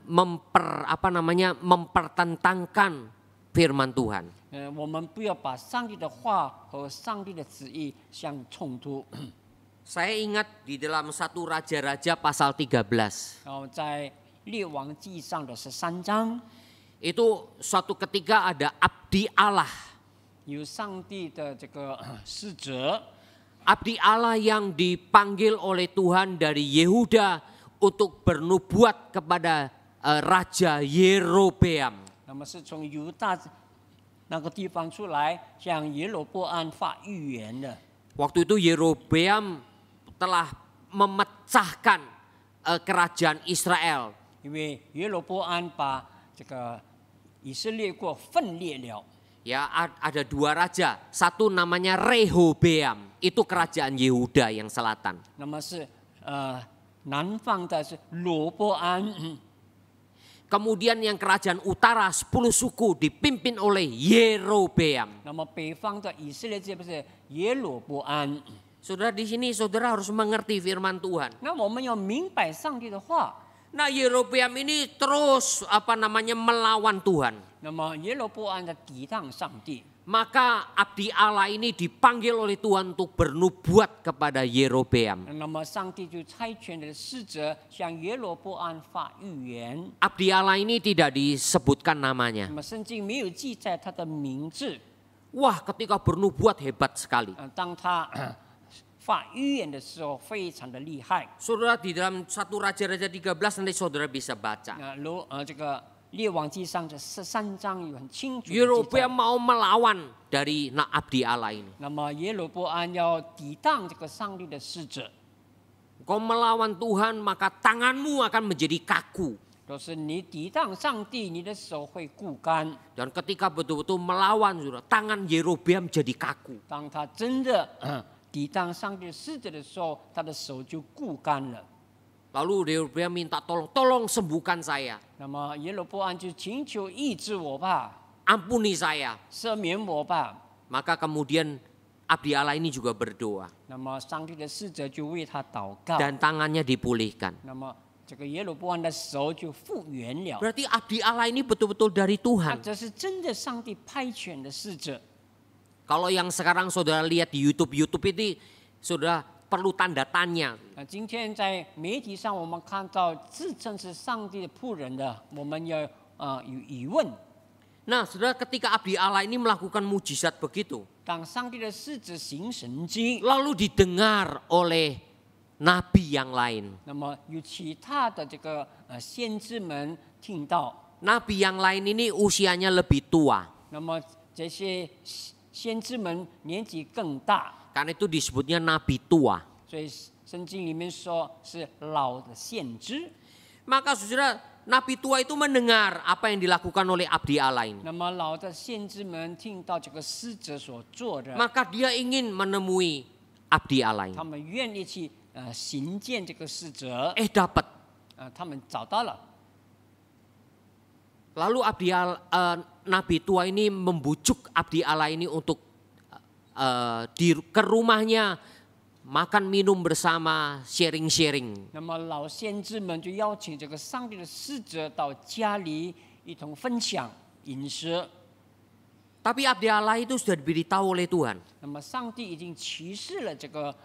mempertentangkan firman Tuhan. 我们不要把上帝的话和上帝的旨意相冲突。 Saya ingat di dalam 1 Raja-Raja pasal 13. 然后在列王记上的13章， Itu suatu ketika ada abdi Allah. 有上帝的这个使者， Abdi Allah yang dipanggil oleh Tuhan dari Yehuda untuk bernubuat kepada Raja Yerobeam. 那么是从犹大那个地方出来，向耶罗波安发预言的。 Waktu itu Yerobeam telah memecahkan kerajaan Israel. 因为耶罗波安把这个以色列国分裂了。 Ya, ada 2 raja. Satu namanya Rehobeam, itu kerajaan Yehuda yang selatan. 那么是南方的是罗波安， Kemudian yang kerajaan utara 10 suku dipimpin oleh Yerobeam. 那么北方的以色列这不是耶罗波安。 Saudara, di sini saudara harus mengerti firman Tuhan. 那我们要明白上帝的话。 Nah, Yerobeam ini terus melawan Tuhan. 那么耶罗波安的抵挡上帝， Maka abdi Allah ini dipanggil oleh Tuhan untuk bernubuat kepada Yerobeam. 那么上帝就差遣的使者向耶罗波安发预言。 Abdi Allah ini tidak disebutkan 那 namanya. 么圣经没有记载他的名字。 Wah, ketika bernubuat hebat sekali. 当他发预言的时候，非常的厉害。 Saudara, di dalam 1 Raja-Raja 13 nanti saudara bisa baca. 这个列王记上的13章有很清楚的记 Yerobeam 载。 mau melawan dari abdi Allah ini. 那么耶罗波安要抵挡这个上帝的使者。 Kau melawan Tuhan, maka tanganmu akan menjadi kaku. 若是你抵挡上帝，你的手会枯干。 Dan ketika betul-betul melawan, saudara, tangan Yerobeam jadi kaku. 当他真的抵挡上帝的使者的时候，他的手就枯干了。 Lalu Yerobeam minta tolong sembuhkan saya. 那么耶罗波安就请求医治我吧， Ampuni saya. 赦免我吧。 Maka kemudian abdi Allah ini juga berdoa. 那么上帝的使者就为他祷告， Dan tangannya dipulihkan. 那么这个耶罗波安的手就复原了。 Berarti abdi Allah ini betul-betul dari 那 Tuhan. 这是真的上帝派遣的使者。 Kalau yang sekarang saudara lihat di YouTube ini, saudara perlu tanda tanya. 今天在媒体上，我们看到自称是上帝的仆人的，我们要有疑问。 Nah, saudara, ketika abdi Allah ini melakukan mujizat begitu, 当上帝的使者行神迹， lalu didengar oleh nabi yang lain. 那么有其他的这个先知们听到， Nabi yang lain ini usianya lebih tua. 那么这些先知们年纪更大， Karena itu disebutnya nabi tua. 所以圣经里面说是老的先知。 Maka saudara, nabi tua itu mendengar apa yang dilakukan oleh abdi Allah ini. 那么老的先知们听到这个使者所做的， Maka dia ingin menemui abdi Allah ini. 他们愿意去行见这个使者， Dapat. 他们找到了。 Lalu nabi tua ini membujuk abdi Allah ini untuk ke rumahnya makan minum bersama, sharing-sharing. 那么老先知们就邀请这个上帝的使者到家里一同分享饮食。 Tapi abdi Allah itu sudah diberitahu oleh Tuhan. 那么上帝已经启示了这个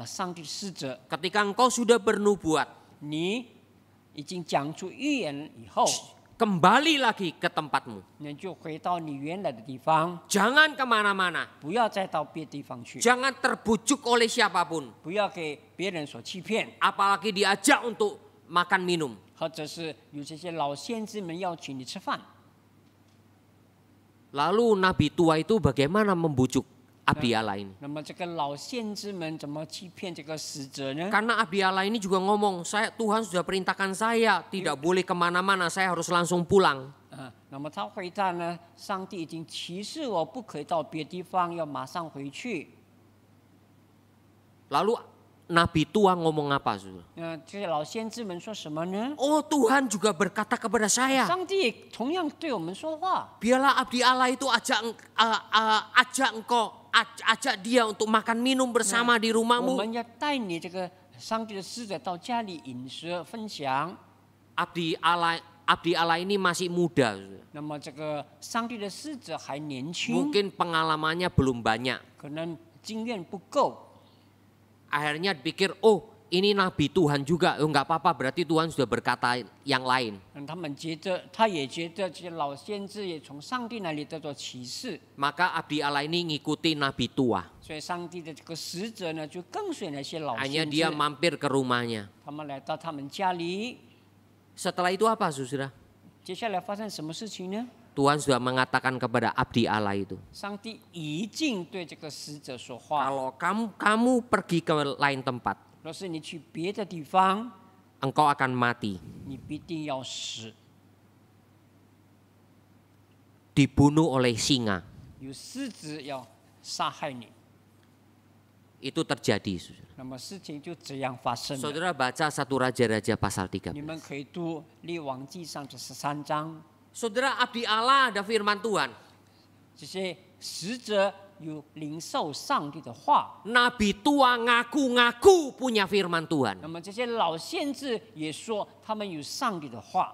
上帝使者， Ketika engkau sudah bernubuat, 你已经讲出预言以后， kembali lagi ke tempatmu. 你就回到你原来的地方， Jangan kemana-mana. 不要再到别地方去， Jangan terbujuk oleh siapapun. 不要给别人所欺骗， Apalagi diajak untuk makan minum. 或者是有这些老先知们邀请你吃饭。 Lalu nabi tua itu bagaimana membujuk abdi Allah ini? 那么这个老先知们怎么欺骗这个使者呢？ Karena abdi Allah ini juga ngomong, Tuhan sudah perintahkan saya tidak boleh kemana-mana, saya harus langsung pulang. 那么他回答呢，上帝已经启示我不可以到别地方，要马上回去。 Lalu Nabi tua ngomong apa, saudara? 这些老先知们说什么呢？ Oh, Tuhan juga berkata kepada saya, 上帝同样对我们说话。 biarlah abdi Allah itu ajak dia untuk makan minum bersama di 我 rumahmu. 们要带你这个上帝的使者到家里饮食分享。 Abdi Allah ini masih muda, saudara. 那么这个上帝的使者还年轻， Mungkin pengalamannya belum banyak. 可能经验不够。 Akhirnya dipikir, oh ini Nabi Tuhan juga, oh nggak apa-apa, berarti Tuhan sudah berkata yang lain. 他也觉得这些老先知也从上帝那里得到启示， Maka abdi Allah ini ngikuti Nabi tua. 所以上帝的这个使者呢，就跟随那些老 Hanya 先 dia 知， mampir ke rumahnya. 他们来到他们家里。 Setelah itu apa, saudara? 接下来发生什么事情呢？ Tuhan sudah mengatakan kepada abdi Allah itu, 上帝已经对这个使者说话。 kalau kamu pergi ke lain tempat, 若是你去别的地方， engkau akan mati, 你必定要死， dibunuh oleh singa. 有狮子要杀害你。 Itu terjadi, saudara. 那么事情就这样发生了。 Saudara baca 1 Raja-Raja pasal 你 13. 们可以读列王记上这13章， Saudara, abdi Allah ada firman Tuhan. 这些使者有领受上帝的话。 Nabi tua ngaku-ngaku punya firman Tuhan. 那么这些老先知也说他们有上帝的话。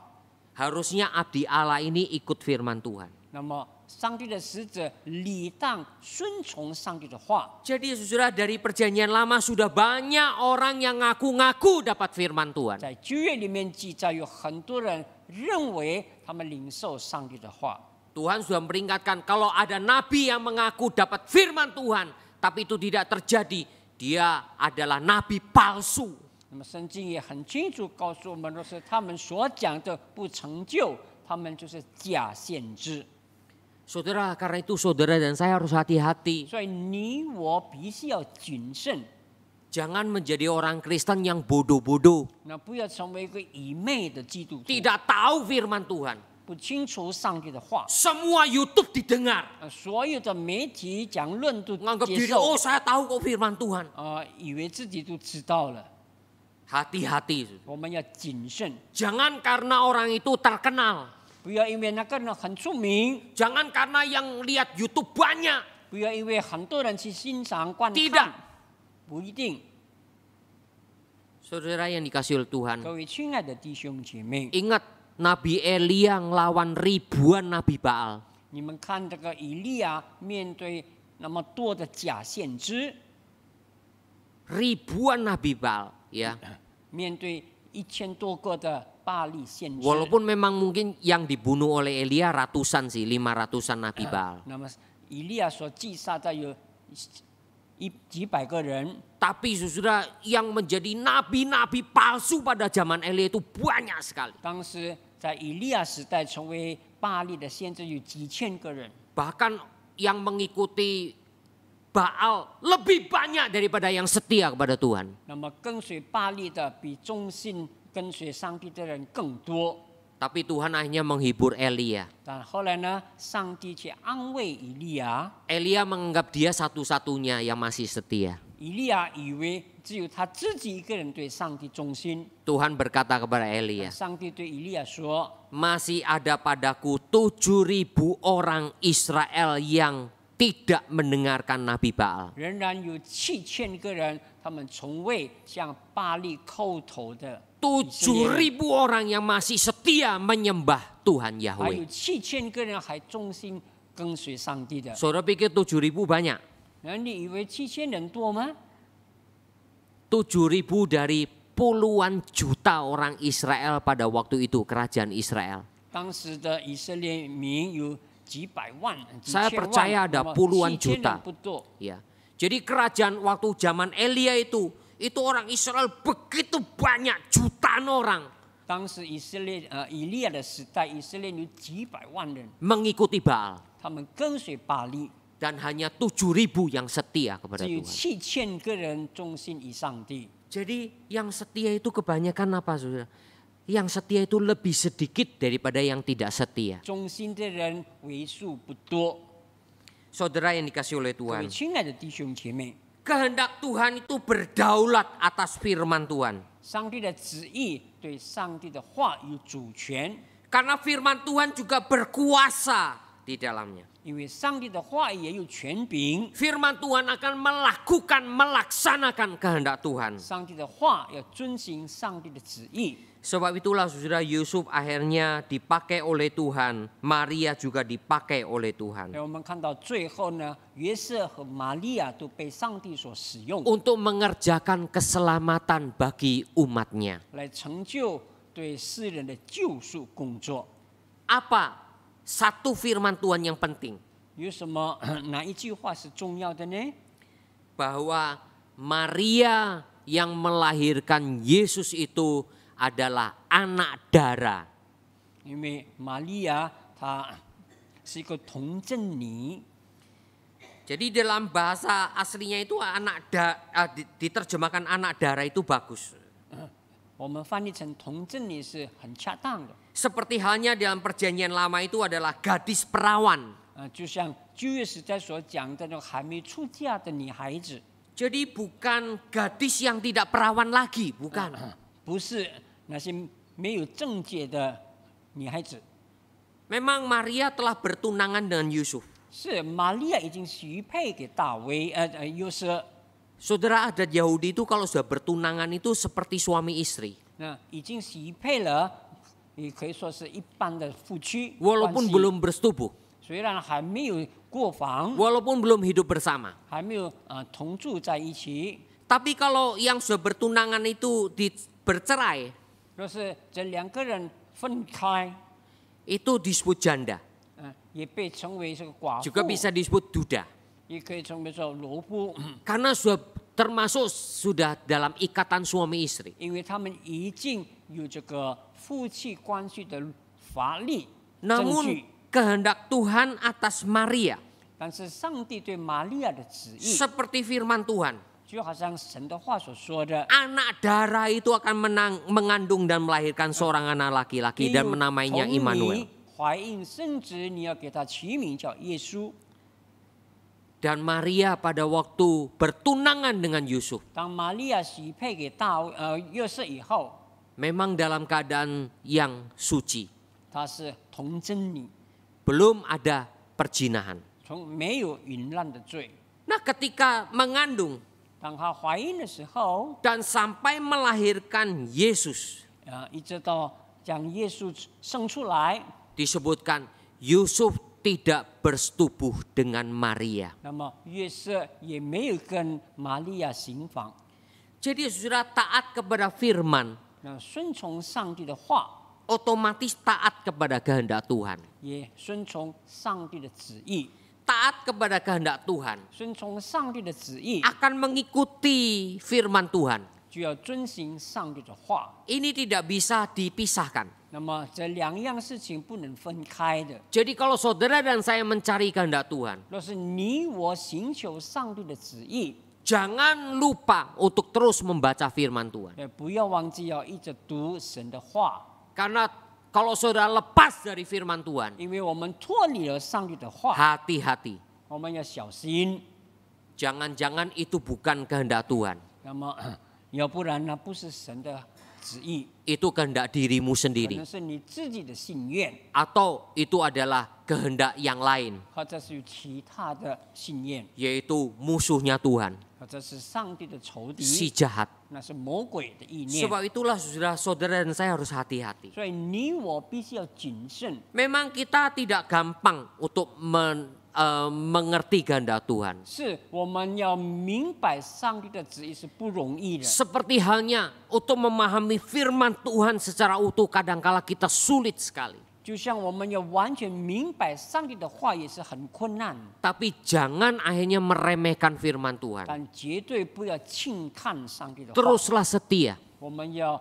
Harusnya abdi Allah ini ikut firman Tuhan. 那么上帝的使者理当顺从上帝的话。 Jadi saudara, dari perjanjian lama sudah banyak orang yang ngaku-ngaku dapat firman Tuhan. 在旧约里面记载，有很多人认为他们领受上帝的话。 Tuhan sudah memperingatkan kalau ada nabi yang mengaku dapat firman Tuhan, tapi itu tidak terjadi, dia adalah nabi palsu. 那么圣经也很清楚告诉我们，若是他们所讲的不成就，他们就是假先知。 Saudara, karena itu saudara dan saya harus hati-hati. 所以你我必须要谨慎， Jangan menjadi orang Kristen yang bodoh-bodoh, 那不要成为一个愚昧的基督徒， tidak tahu firman Tuhan. 不清楚上帝的话。 Semua YouTube didengar, 所有的媒体讲论都 menganggap 接 diri, 受， oh saya tahu kok firman Tuhan. 以为自己都知道了。 Hati-hati. 我们要谨慎， Jangan karena orang itu terkenal. 不要因为那个人很出名， Jangan karena yang lihat YouTube banyak. 不要因为很多人去欣赏观 Tidak. 看，不一定。 Saudara yang dikasihi oleh Tuhan, 各位亲爱的弟兄姐妹， ingat Nabi Elia ngelawan ribuan Nabi Baal. 你们看这个以利亚面对那么多的假先知， Ribuan Nabi Baal, ya. 面对1000多个的巴力先知。 Walaupun memang mungkin yang dibunuh oleh Elia ratusan sih, 500-an Nabi Baal. 那么以利亚所击杀的有几百个人， Tapi saudara, yang menjadi nabi-nabi palsu pada zaman Elia itu banyak sekali. 当时在以利亚时代成为巴力的先知有几千个人， Bahkan yang mengikuti Baal lebih banyak daripada yang setia kepada Tuhan. 那么跟随巴力的比忠心跟随上帝的人更多。 Tapi Tuhan akhirnya menghibur Elia. 但后来呢，上帝去安慰以利亚， Elia menganggap dia satu-satunya yang masih setia. 以利亚以为只有他自己一个人对上帝忠心。 Tuhan berkata kepada Elia, 上帝对以利亚说 masih ada padaku 7.000 orang Israel yang tidak mendengarkan Nabi Baal.：“ 仍然有7000个人，他们从未向巴力叩头的。 7.000 orang yang masih setia menyembah Tuhan 还有 Yahweh. 7000个人还忠心跟随上帝的。 Saudara pikir 7.000 banyak? 那你以为7000人多吗？ 7.000 dari puluhan juta orang Israel pada waktu itu, kerajaan Israel. 当时的以色列民有几百万、几 Saya 千 percaya 万， ada 那么 puluhan 7000 juta. 人不多。 Ya. Jadi kerajaan waktu zaman Elia itu orang Israel begitu banyak, jutaan orang 当时以利亚的时代，以色列有几百万人， mengikuti Baal. 他们跟随巴力， Dan hanya 7.000 yang setia kepada 只有 Tuhan. 7000个人忠心于上帝。 Jadi yang setia itu kebanyakan apa, saudara? yang setia itu lebih sedikit daripada yang tidak setia. 忠心的人为数不多。 Saudara yang dikasih oleh 各位 Tuhan, 亲爱的弟兄姐妹， kehendak Tuhan itu berdaulat atas firman Tuhan. 上帝的旨意对上帝的话有主权， Karena firman Tuhan juga berkuasa di dalamnya. 因为上帝的话也有权柄。 Firman Tuhan akan melaksanakan kehendak Tuhan. 上帝的话要遵行上帝的旨意。 Sebab itulah saudara, Yusuf akhirnya dipakai oleh Tuhan. Maria juga dipakai oleh Tuhan. 我们看到最后呢，约瑟和玛利亚都被上帝所使用， Untuk mengerjakan keselamatan bagi umatnya. 来成就对世人的救赎工作。 Apa satu firman Tuhan yang penting? 有什么哪一句话是重要的呢？ Bahwa Maria yang melahirkan Yesus itu adalah anak darah. 因为玛利亚她是一个童贞女， Jadi dalam bahasa aslinya itu diterjemahkan anak darah itu bagus. 我们翻译成童贞女是很恰当的。 Seperti halnya dalam perjanjian lama itu adalah gadis perawan. 就像旧约时代所讲的那个还没出嫁的女孩子， Jadi bukan gadis yang tidak perawan lagi, bukan. 不是那些没有正解的女孩子， Memang Maria telah bertunangan dengan Yusuf. 是玛利亚已经许配给大卫约瑟。 Saudara, adat Yahudi itu kalau sudah bertunangan itu seperti suami istri. 那已经许配了，也可以说是一般的夫妻 Walaupun 关系 belum bersetubuh, 虽然还没有过房， walaupun belum hidup bersama. 还没有同住在一起， Tapi kalau yang sudah bertunangan itu bercerai, 若是这两个人分开， itu disebut janda. 也被称为这个寡 Juga 妇， bisa disebut duda. 也可以称为说罗妇， Karena sudah dalam ikatan suami istri. 因为他们已经有这个夫妻关系的法律证 Namun 据。 kehendak Tuhan atas Maria, 但是上帝对玛利亚的旨意， seperti firman Tuhan, 就好像神的话所说的， anak darah itu akan mengandung dan melahirkan seorang anak laki-laki dan menamainya 从 Immanuel. 你怀孕生殖，你要给他取名叫耶稣。 Dan Maria pada waktu bertunangan dengan Yusuf, 当玛利亚许配给约瑟以后， memang dalam keadaan yang suci, 她是童贞女， belum ada perjinahan. 没有淫乱的罪。 Nah, ketika mengandung 当她怀孕的时候， dan sampai melahirkan Yesus, 一直到将耶稣生出来， disebutkan Yusuf tidak bersetubuh dengan Maria. 那么约瑟也没有跟玛利亚行房， Jadi saudara, taat kepada firman, 那顺从上帝的话， otomatis taat kepada kehendak Tuhan. 也顺从上帝的旨意。 Taat kepada kehendak Tuhan 顺从上帝的旨意， akan mengikuti firman Tuhan. 就要遵行上帝的话。 Ini tidak bisa dipisahkan. 那么这两样事情不能分开的。 Jadi kalau saudara dan saya mencari kehendak Tuhan, 若是你我寻求上帝的旨意， jangan lupa untuk terus membaca firman Tuhan. 不要忘记要一直读神的话， Karena kalau saudara lepas dari firman Tuhan, 因为我们脱离了上帝的话， hati-hati. 我们要小心。 Jangan-jangan itu bukan kehendak Tuhan. 那么，要不然呢，不是神的旨意， Itu kehendak dirimu 可 sendiri. 能是你自己的心愿， Atau itu adalah kehendak yang lain, 或者是有其他的信念， yaitu musuhnya Tuhan, 或者是上帝的仇敌， si jahat. 那是魔鬼的意念。 Sebab itulah saudara dan saya harus hati-hati. 所以你我必须要谨慎。 Memang kita tidak gampang untuk mengerti kehendak Tuhan. 是我们要明白上帝的旨意是不容易的， Seperti halnya untuk memahami firman Tuhan secara utuh, kadangkala kita sulit sekali. 就像我们要完全明白上帝的话也是很困难， Tapi jangan akhirnya meremehkan firman Tuhan. 但绝对不要轻看上帝的话。 Teruslah setia, 我们要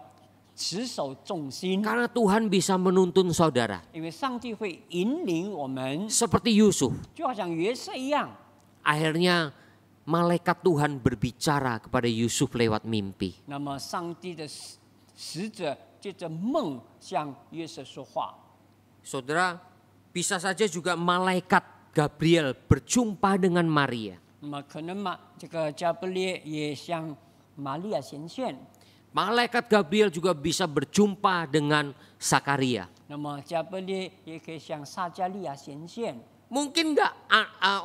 持守重心， karena Tuhan bisa menuntun saudara. 因为上帝会引领我们， Seperti Yusuf, 就好像约瑟一样。 akhirnya malaikat Tuhan berbicara kepada Yusuf lewat mimpi. 那么上帝的使者借着梦向约瑟说话。 Saudara, bisa saja juga malaikat Gabriel berjumpa dengan Maria. 那么可能这个加百列也向玛利亚显现， Malaikat Gabriel juga bisa berjumpa dengan Sakaria. 那么加百列也可以向撒加利亚显现。 Mungkin nggak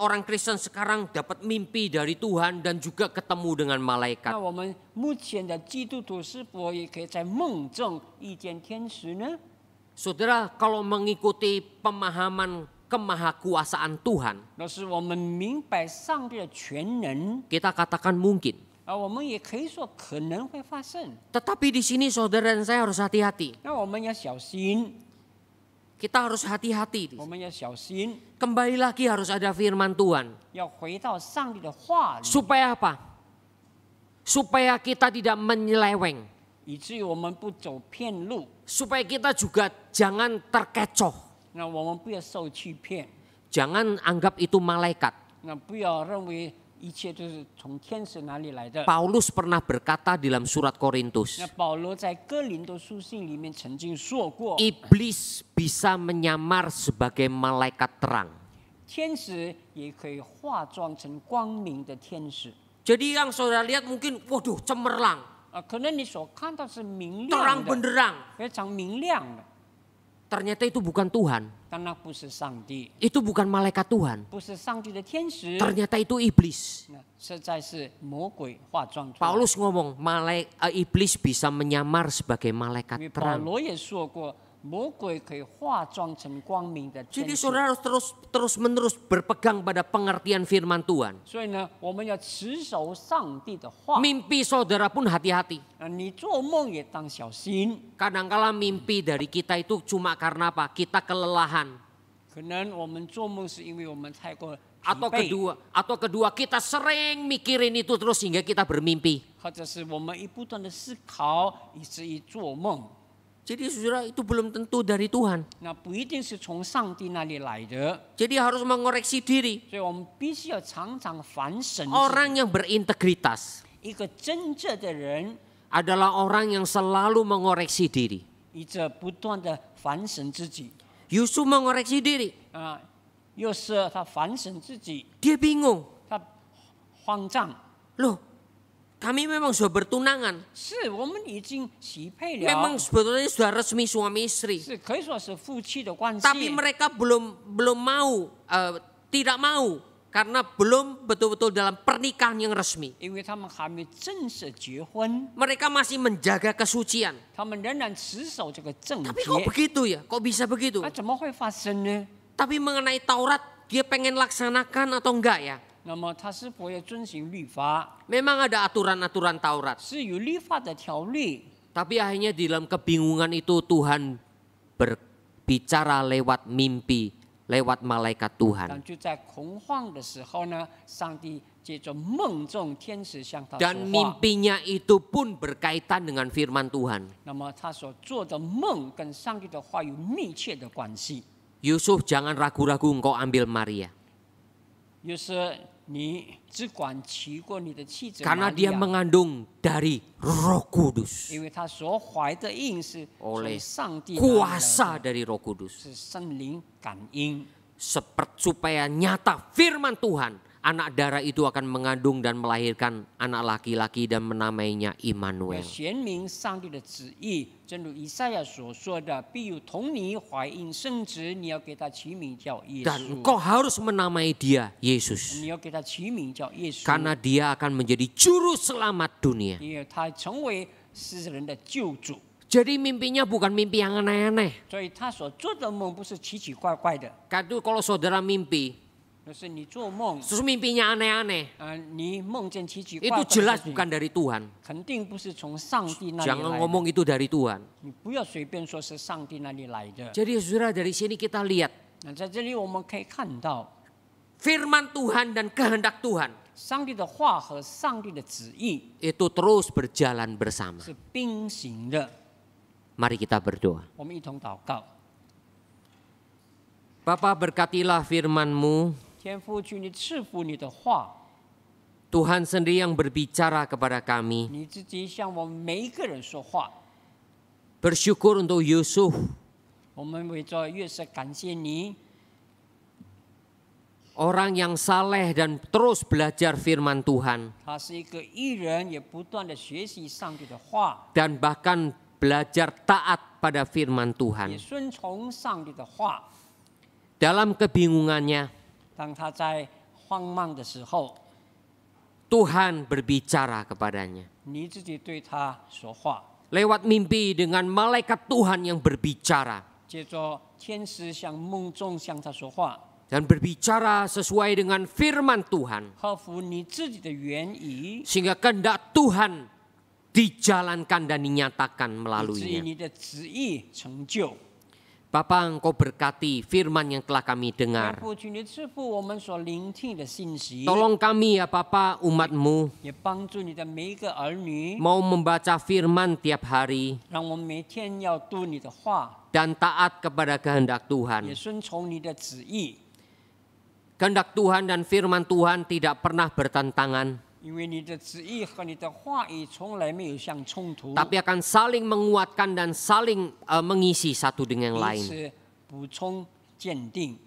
orang Kristen sekarang dapat mimpi dari Tuhan dan juga ketemu dengan 那 malaikat? 我们目前的基督徒是否也可以在梦中遇见天使呢？ Saudara, kalau mengikuti pemahaman kemahakuasaan Tuhan, 若是我们明白上帝的全能， kita katakan mungkin. 我们也可以说可能会发生。 Tetapi di sini saudara dan saya harus hati-hati. 那我们要小心， Kita harus hati-hati. 我们要小心， Kembali lagi harus ada firman Tuhan. 要回到上帝的话里， Supaya apa? Supaya kita tidak menyeleweng. 以至于我们不走偏路。 Supaya kita juga jangan terkecoh. 那我们不要受欺骗， Jangan anggap itu malaikat. 那不要认为一切都是从天使哪里来的。 Paulus pernah berkata dalam surat Korintus, 那保罗在哥林多书信里面曾经说过， iblis bisa menyamar sebagai malaikat terang. 天使也可以化妆成光明的天使。 Jadi yang saudara lihat mungkin, waduh cemerlang, 可能你所看到是明 terang 亮的， benderang. 非常明亮的， Ternyata itu bukan Tuhan, 但那不是上帝， itu bukan malaikat Tuhan. 不是上帝的天使， Ternyata itu iblis. 那实在是魔鬼化妆出来。 Paulus ngomong, iblis bisa menyamar sebagai 因 malaikat 为保 terang. 罗也说过，魔鬼可以化妆成光明的天 Jadi 使。 saudara harus terus-menerus berpegang pada pengertian firman Tuhan. 所以呢，我们要持守上帝的话。 Mimpi saudara pun hati-hati. 你做梦也当小心， Kadangkala mimpi dari kita itu cuma karena apa? Kita kelelahan. 可能我们做梦是因为我们太过疲 Atau 惫， kedua kita sering mikirin itu terus sehingga kita bermimpi. 或者是我们不断的思考，以至于做梦。 Jadi saudara itu belum tentu dari Tuhan. 那不一定是从上帝那里来的， Jadi harus mengoreksi diri. 所以我们必须要常常反省自己。 Orang yang berintegritas 一个真正的人， adalah orang yang selalu mengoreksi diri. 以着不断的反省自己。 Yusuf mengoreksi diri. 又是他反省自己， Dia bingung. 他慌张。 Loh, kami memang sudah bertunangan. 是我们已经匹配了， Memang sebetulnya sudah resmi suami istri. 是可以说是夫妻的关系。 Tapi mereka belum mau, tidak mau karena belum betul-betul dalam pernikahan yang resmi. 因为他们还没正式结婚， Mereka masih menjaga kesucian. 他们仍然持守这个正 Tapi kok 洁。 begitu ya? Kok bisa begitu? 那怎么会发生呢？ Tapi mengenai Taurat, dia pengen laksanakan atau enggak ya? 那么他是否要遵循律法？ Memang ada aturan-aturan Taurat. 是有律法的条例， Tapi akhirnya di dalam kebingungan itu Tuhan berbicara lewat mimpi, lewat malaikat Tuhan. 但就在恐慌的时候呢，上帝借着梦中天使向他说 Dan 话。 mimpinya itu pun berkaitan dengan firman Tuhan. 那么他所做的梦跟上帝的话有密切的关系。 Yusuf jangan ragu-ragu engkau ambil Maria. 就是你只管娶过你的妻子 Karena 玛利 dia 亚， mengandung dari Roh Kudus. 因为他所怀的孕是 Oleh 从上帝那里来 Kuasa 的， dari Roh Kudus. 是圣灵感应。 Supaya nyata firman Tuhan, anak darah itu akan mengandung dan melahirkan anak laki-laki dan menamainya 要 Immanuel. 显明上帝的旨意，正如以赛亚所说的：“必有童女怀孕生殖，你要给他起名叫耶 Dan 稣。 engkau harus menamai dia Yesus. 你要给他起名叫耶稣， Karena dia akan menjadi juru selamat dunia. 因为他成为世人的救主。 Jadi mimpinya bukan mimpi yang aneh-aneh. 所以他所做的梦不是奇奇怪怪的， Kadang kalau saudara mimpi, 就是你做梦， terus mimpinya aneh-aneh, 你梦见奇奇 itu 怪怪的 jelas 事情 bukan dari Tuhan. 肯定不是从上帝那里 Jangan 来的。 ngomong itu dari Tuhan. 你不要随便说是上帝那里来的。 Jadi saudara dari sini kita lihat 那在这里我们可以看到， firman Tuhan dan kehendak Tuhan 上帝的话和上帝的旨意 itu terus berjalan bersama. 是并行的。 Mari kita berdoa. 我们一同祷告。 Bapa berkatilah firman-Mu. 天父，求你赐福你的话， Tuhan sendiri yang berbicara kepada kami. 你自己向我们每一个人说话。Bersyukur untuk Yusuf. 我们为着约瑟感谢你， Orang yang saleh dan terus belajar firman Tuhan. 他是一个义人，也不断的学习上帝的话， Dan bahkan belajar taat pada firman 也 Tuhan. 顺从上帝的话。 Dalam kebingungannya, 当他在慌忙的时候， Tuhan berbicara kepadanya. 你自己对他说话， Lewat mimpi dengan malaikat Tuhan yang berbicara. 接着天使向梦中向他说话， Dan berbicara sesuai dengan firman Tuhan. 合乎你自己的原意， Sehingga kehendak Tuhan dijalankan dan dinyatakan 以至于 melaluinya. 你的旨意成就。 Bapa, Engkau berkati firman yang telah kami 天 dengar. 父，求你赐福我们所聆听的信息， Tolong kami ya Bapa, umat-Mu 也帮助你的每一个儿女， mau membaca firman tiap hari 让我们每天要读你的话， dan taat kepada kehendak 也 Tuhan. 顺从你的旨意， Kehendak Tuhan dan firman Tuhan tidak pernah bertentangan, 因为你的旨意和你的话语从来没有相冲突， tapi akan saling menguatkan dan saling mengisi satu dengan yang 彼 lain. 此补充鉴定。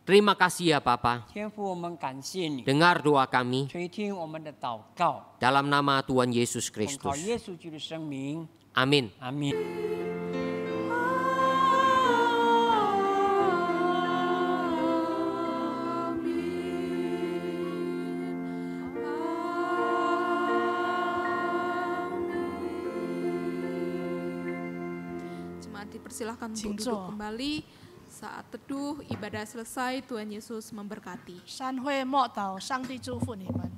Terima kasih ya Bapa. 天父，我们感谢你， Dengar doa kami 垂听我们的祷告， dalam nama Tuhan Yesus 奉靠 Kristus. 耶稣基督的生命， Amin. 阿门。 Jemaat dipersilahkan untuk 请 duduk 坐。 kembali. Saat teduh, ibadah selesai, Tuhan Yesus memberkati. 散会末祷，上帝祝福你们。